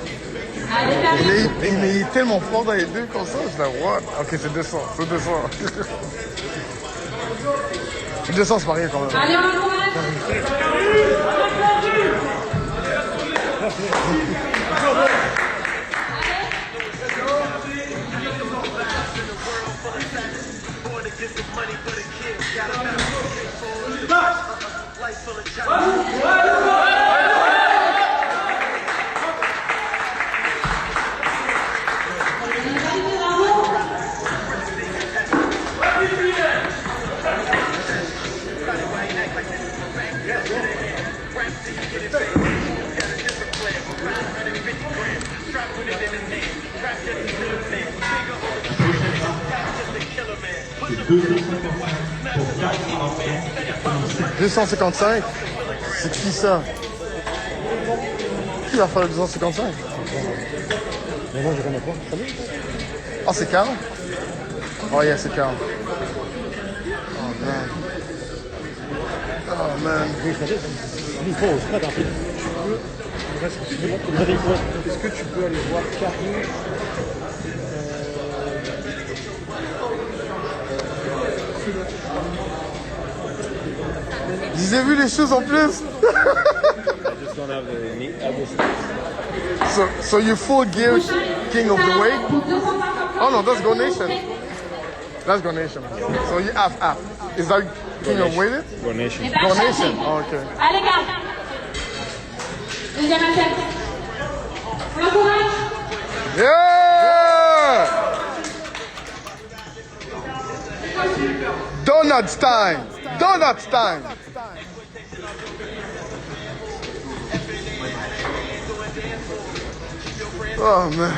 Speaker 3: Il est tellement fort dans les deux comme ça, je dis what? Ok, c'est 200, c'est 200. 200 c'est pas rien quand même.
Speaker 4: Allez, on va.
Speaker 3: 255? C'est qui ça? Qui va faire le 255?
Speaker 5: Mais non, je connais pas.
Speaker 3: Ah, c'est Carl? Oh, yeah, c'est Carl. Oh, man. Oh, man.
Speaker 5: Il faut, c'est pas dans est-ce que tu peux aller voir Carrie?
Speaker 3: Vous avez vu les choses en plus? So you full gear king of the weight? Oh no, that's Gonation. That's Gonation. So you half. Is that king of weight?
Speaker 5: Gonation.
Speaker 3: Gonation. Oh, okay.
Speaker 4: Allez, gars. Deuxième attaque. On l'encourage.
Speaker 3: Yeah! Donuts time! Donuts time! Oh man.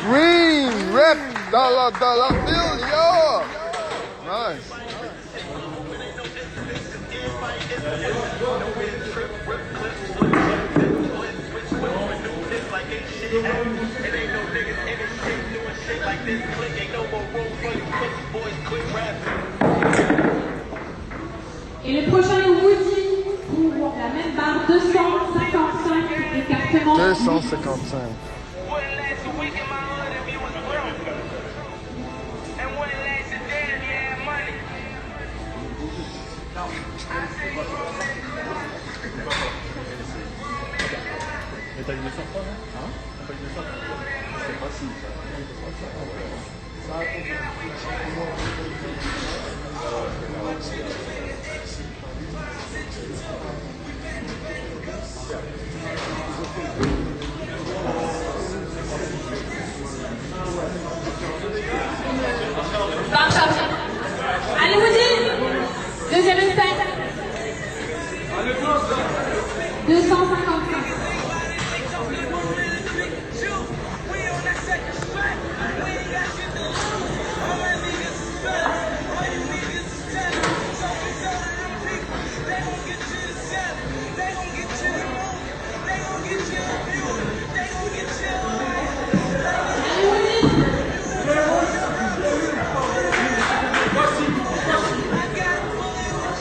Speaker 3: Green rep dollar bill, yo. Nice.
Speaker 4: Et le prochain est Woody pour la même barre, 255 écartement.
Speaker 3: 255.
Speaker 5: Mais t'as eu 203, non? Hein? T'as pas eu 203? Je sais pas si.
Speaker 4: Barre chargée. Allez, Woody. Deuxième espèce. 255.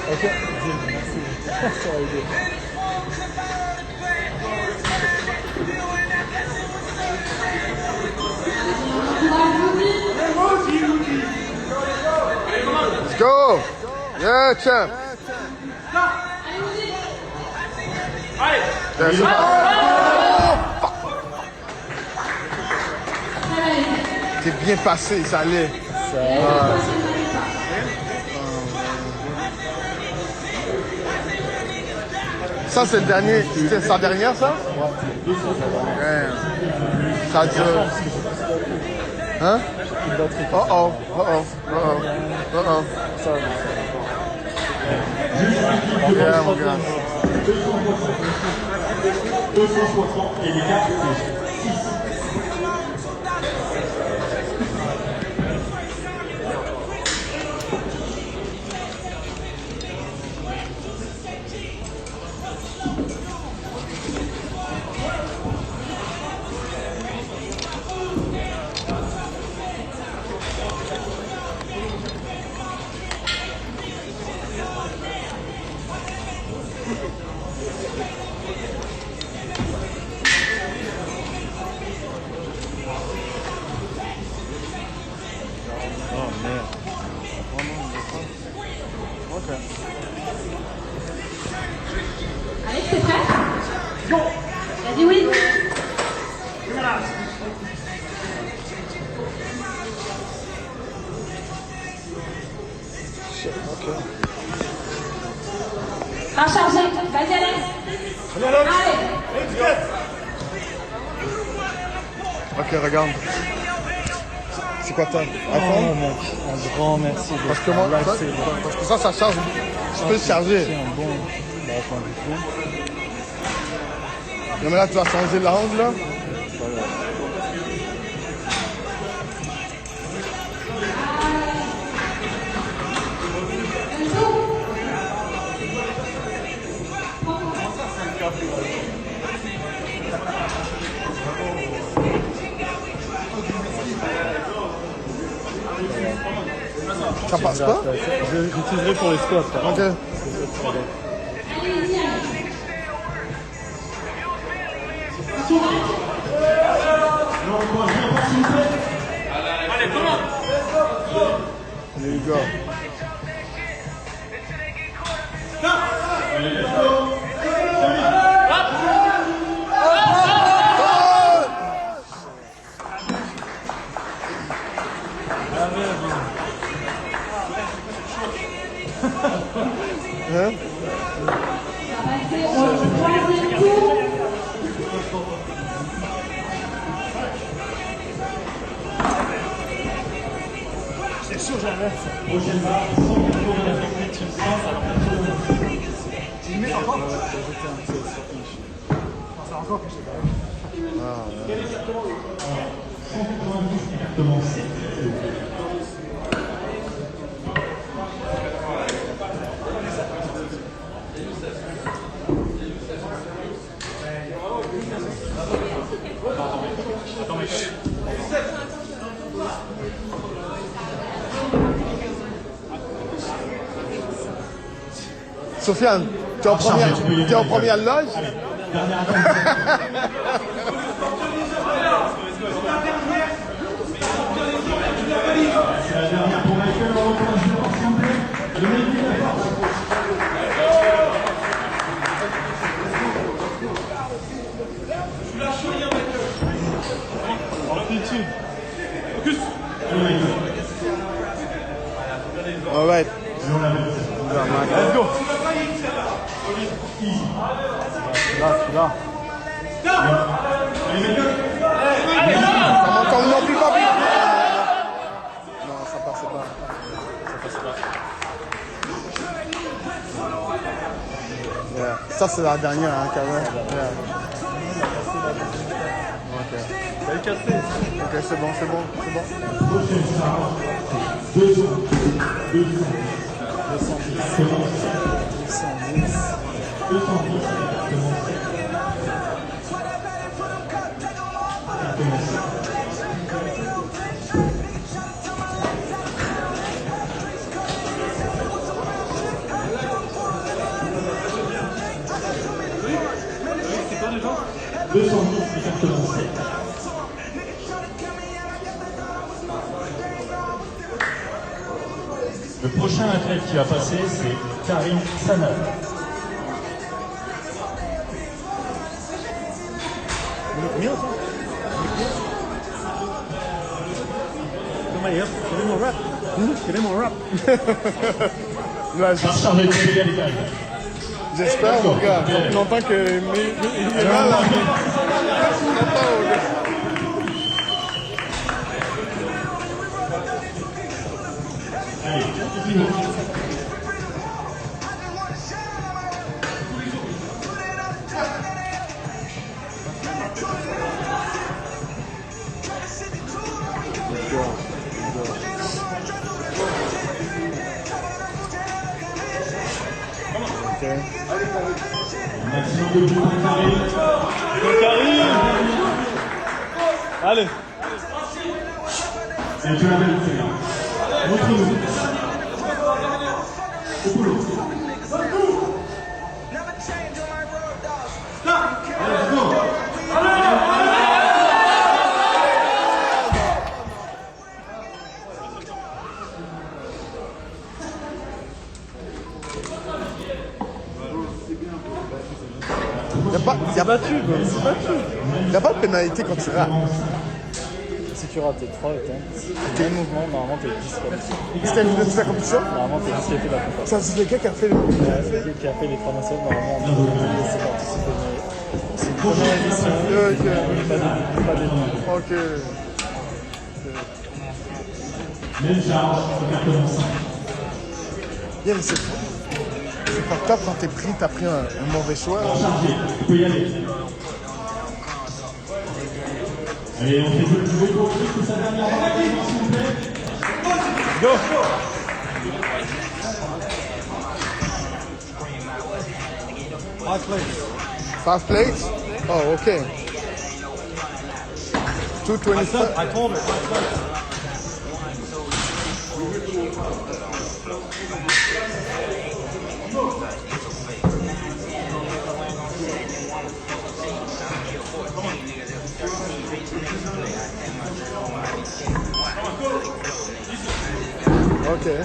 Speaker 5: Ok, merci. Ça va aider.
Speaker 3: Tiens. T'es bien passé, ça allait. Ça, c'est le dernier. C'est sa dernière, ça? Ouais. Ça dure. Hein? Oh. Yeah, mon gars.
Speaker 1: 260 et les 4 c'est 6.
Speaker 4: Alex, t'es prêt? Vas-y, oui. Marche chargée. Vas-y, Alex. Allez.
Speaker 3: Ok, regarde. C'est quoi toi?
Speaker 5: Oh mec, un grand merci.
Speaker 3: Parce que moi, parce que ça charge. Je peux le charger.
Speaker 5: C'est un bon. Bah, enfin, du coup.
Speaker 3: Non mais là tu vas changer l'angle là. Ça passe pas?
Speaker 5: J'utiliserai pour les squats.
Speaker 3: Ok. There you go. Hein?
Speaker 4: On va passer au troisième tour.
Speaker 5: C'est sûr, j'arrête.
Speaker 1: Prochaine barre, 180 la technique sur 100, alors
Speaker 5: Tu mets encore? Ça encore plus.
Speaker 1: 190 écartement 7.
Speaker 3: Sofiane, tu es en première loge?
Speaker 1: Dernière attente. C'est la dernière pour Michael, on recommence le force, s'il vous plaît. Le mec qui est fort.
Speaker 5: Amplitude.
Speaker 1: Focus. Allez, Michael.
Speaker 3: All right.
Speaker 5: Let's go. Là.
Speaker 1: Allez, Michael.
Speaker 3: Ça monte encore non plus pas vite. Non, ça passait pas. Yeah. Ça c'est la dernière hein, quand même. Yeah.
Speaker 5: Belle cassée.
Speaker 3: Ok, c'est bon.
Speaker 1: Prochaine charge. 210. 210 écartement 7.
Speaker 5: C'est quoi déjà?
Speaker 1: 210 écartement 7. Le prochain athlète qui va passer, c'est Karim Sana.
Speaker 5: Combien ça? Comment il est? Quel est mon rap? Quel est mon rap?
Speaker 3: Là,
Speaker 1: Va charger de payer les gars.
Speaker 3: j'espère, mon gars. Longtemps que il est là, là. Longtemps, mon gars.
Speaker 1: Allez, continue. Maximum de points carrés.
Speaker 5: Allez.
Speaker 1: Et tu l'avais fait. Montre-nous. Au boulot. Allez, go.
Speaker 3: Il y a battu, quoi. C'est battu. Il n'y a pas de pénalité quand tu rates.
Speaker 5: Si tu rates 3 tes mouvements, normalement t'es disqualifié.
Speaker 3: C'était une de la compétition.
Speaker 5: Normalement t'es disqualifié de la compétition.
Speaker 3: Ça, c'est quelqu'un qui a fait le.
Speaker 5: Qui a fait les 3 nationaux, normalement on peut laisser participer. Mais c'est une première édition.
Speaker 3: Ok.
Speaker 5: Pas des
Speaker 3: Ok.
Speaker 1: Même charge, carton 5.
Speaker 3: Yeah, mais c'est pas top quand t'es pris, t'as pris un mauvais choix.
Speaker 1: Chargé, tu peux y aller. Allez, on fait le plus beau pour sa dernière barre, s'il vous plaît.
Speaker 5: Go!
Speaker 3: Fast plate? Oh, okay. 225.
Speaker 5: I told her.
Speaker 3: Okay.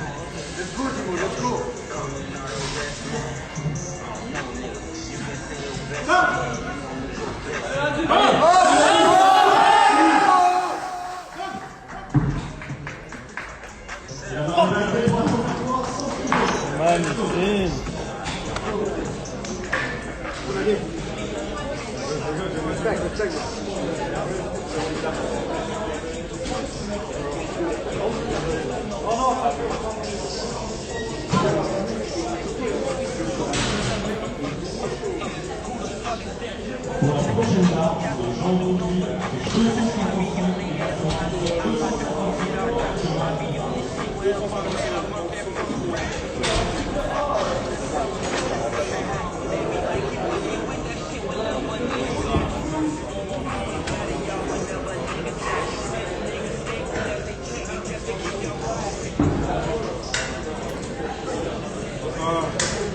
Speaker 5: Magnifique!
Speaker 1: Pour la prochaine barre, Jean Boudy, avec 255.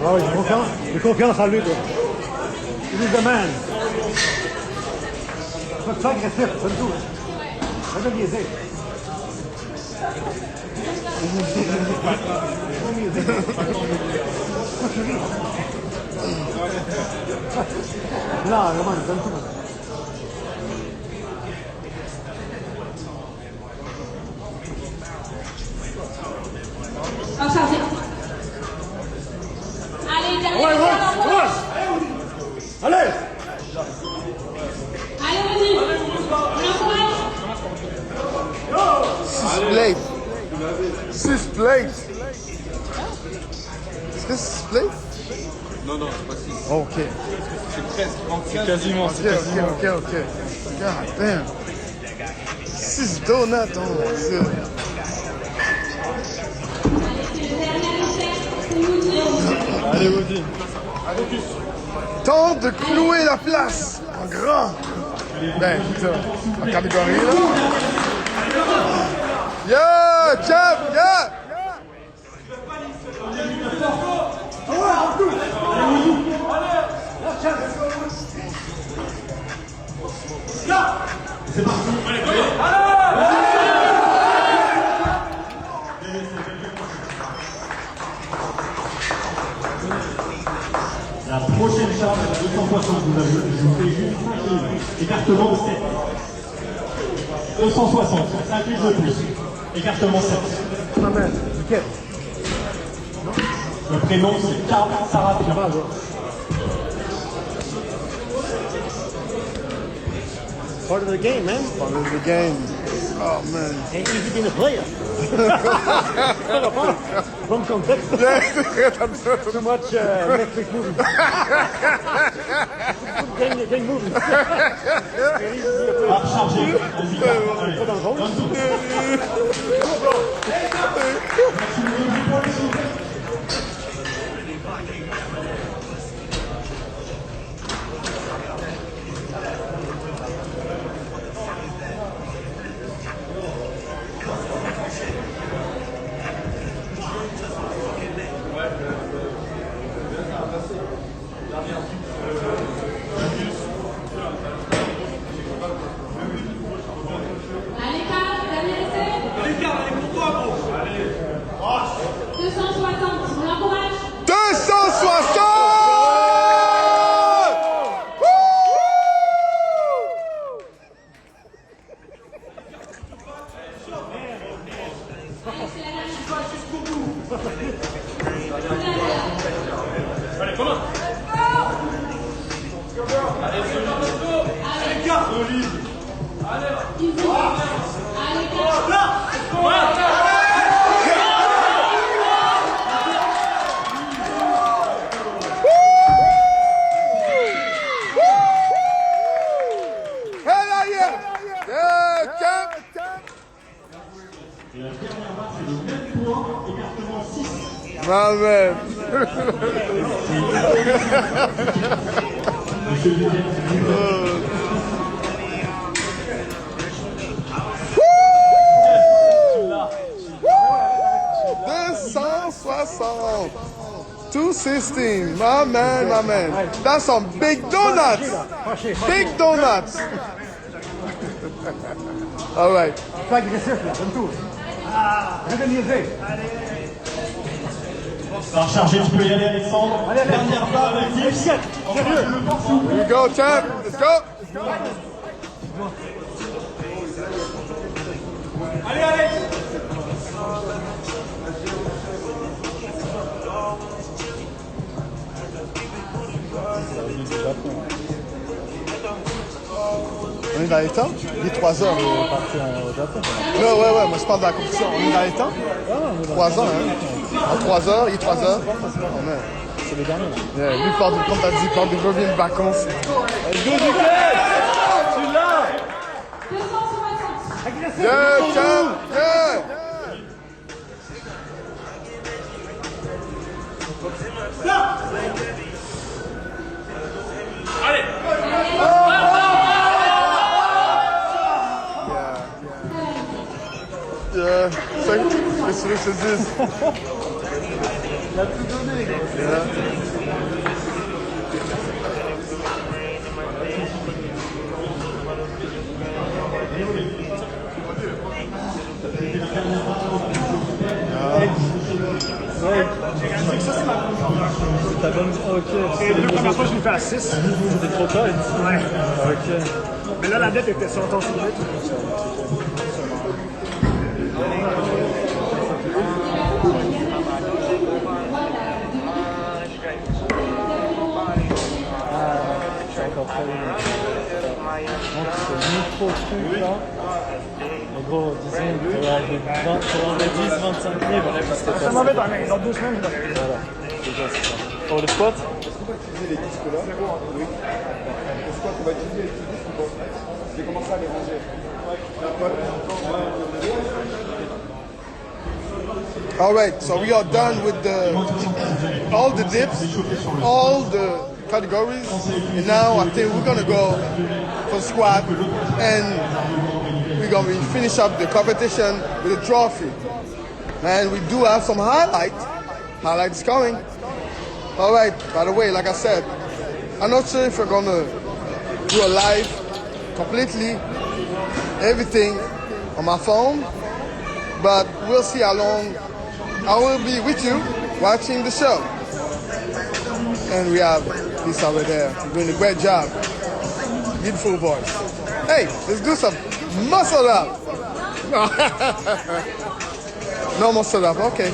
Speaker 5: Oh, j'ai confiance en lui, toi. Il est de man. C'est pas agressif, c'est tout. C'est pas biaisé. Non, vraiment, il donne tout.
Speaker 4: En charger. Allez, dernier
Speaker 5: Allez!
Speaker 4: Allez, vas-y. On encourage.
Speaker 3: 6 plates. 6 plates. Est-ce que c'est 6 plates?
Speaker 6: Non, non, c'est pas 6.
Speaker 3: Oh, ok.
Speaker 6: C'est presque 35.
Speaker 5: C'est quasiment, c'est quasiment.
Speaker 3: Ok. God damn. 6 donuts, oh mon Dieu.
Speaker 5: Allez, Woody.
Speaker 3: Tente de clouer la place en grand. Ben, putain, en catégorie là. Yo, chap, yeah!
Speaker 1: C'est parti. prochaine charge à 260, vous fais juste 5 livres. Écartement 7. 260, 5 livres de plus. Écartement 7.
Speaker 5: Amen. Nickel.
Speaker 1: Le prénom c'est Carl Sarapia.
Speaker 5: Part of the game, man.
Speaker 3: Part of the game. Oh man.
Speaker 5: Ain't easy being a player. Wrong context. Too much Netflix movies. Game movies.
Speaker 1: Ah, chargé. Vas-y, allez.
Speaker 5: Pas dans le rôle.
Speaker 1: Donne tout.
Speaker 4: Allez, Carl, dernier essai. Allez, Carl, allez pour toi, gros. Allez. 260, on l'encourage.
Speaker 3: 260!
Speaker 1: Allez, comment? Allez, Carl, Olive.
Speaker 4: Allez, Carl.
Speaker 3: Hell yeah! Yeah, champ!
Speaker 1: Et la dernière barre, c'est le même point, écartement 6.
Speaker 3: My man.
Speaker 1: Monsieur le deuxième, c'est le
Speaker 3: $260. 216. My man, my man. That's some big donuts. Big donuts. All right.
Speaker 5: Pas agressif, là. Donne tout. Ah, réveillez.
Speaker 1: barre chargée, tu peux y aller, Alexandre.
Speaker 5: Allez.
Speaker 1: Dernière barre avec 10.
Speaker 5: Sérieux.
Speaker 3: Here we go, champ. Let's go.
Speaker 1: Allez, allez.
Speaker 3: On est dans les temps? Il est 3 heures. Ouais, moi je parle de la compétition. On est dans les temps? 3 heures, hein? En 3 heures, il est 3 heures. Oh, man.
Speaker 5: C'est les derniers.
Speaker 3: Yeah, lui, parle, comme t'as dit, il parle de revenir de vacances.
Speaker 5: Tu l'as.
Speaker 4: 260.
Speaker 3: Yeah, champ! Yeah! Yeah, c'est ce que je te dis.
Speaker 5: Il a tout donné, gros. Ta bonne... Ok.
Speaker 10: Et les deux premières fois, je l'ai fait à 6.
Speaker 5: C'était trop tard.
Speaker 10: Ouais.
Speaker 5: Ok.
Speaker 10: Mais là, la dette était sur ton souvenir.
Speaker 5: C'est encore très bien. Donc, ce micro-truc là. En gros, disons, pour enlever 10-25 livres.
Speaker 10: Ça m'en va dans les autres 2 semaines.
Speaker 5: Voilà, déjà c'est ça. Pour le squat?
Speaker 3: Utiliser les disques là. Oui. Le squat, on va utiliser les disques. Je vais commencer à les ranger. All right, so we are done with all the dips, all the categories, and now I think we're gonna go for squat, and we're gonna finish up the competition with a trophy. And we do have some highlights coming. All right, by the way, like I said, I'm not sure if we're gonna do a live completely, everything on my phone, but we'll see how long I will be with you watching the show. And we have Peace over there. You're doing a great job. Beautiful voice. Hey, let's do some muscle up. No muscle up. Okay.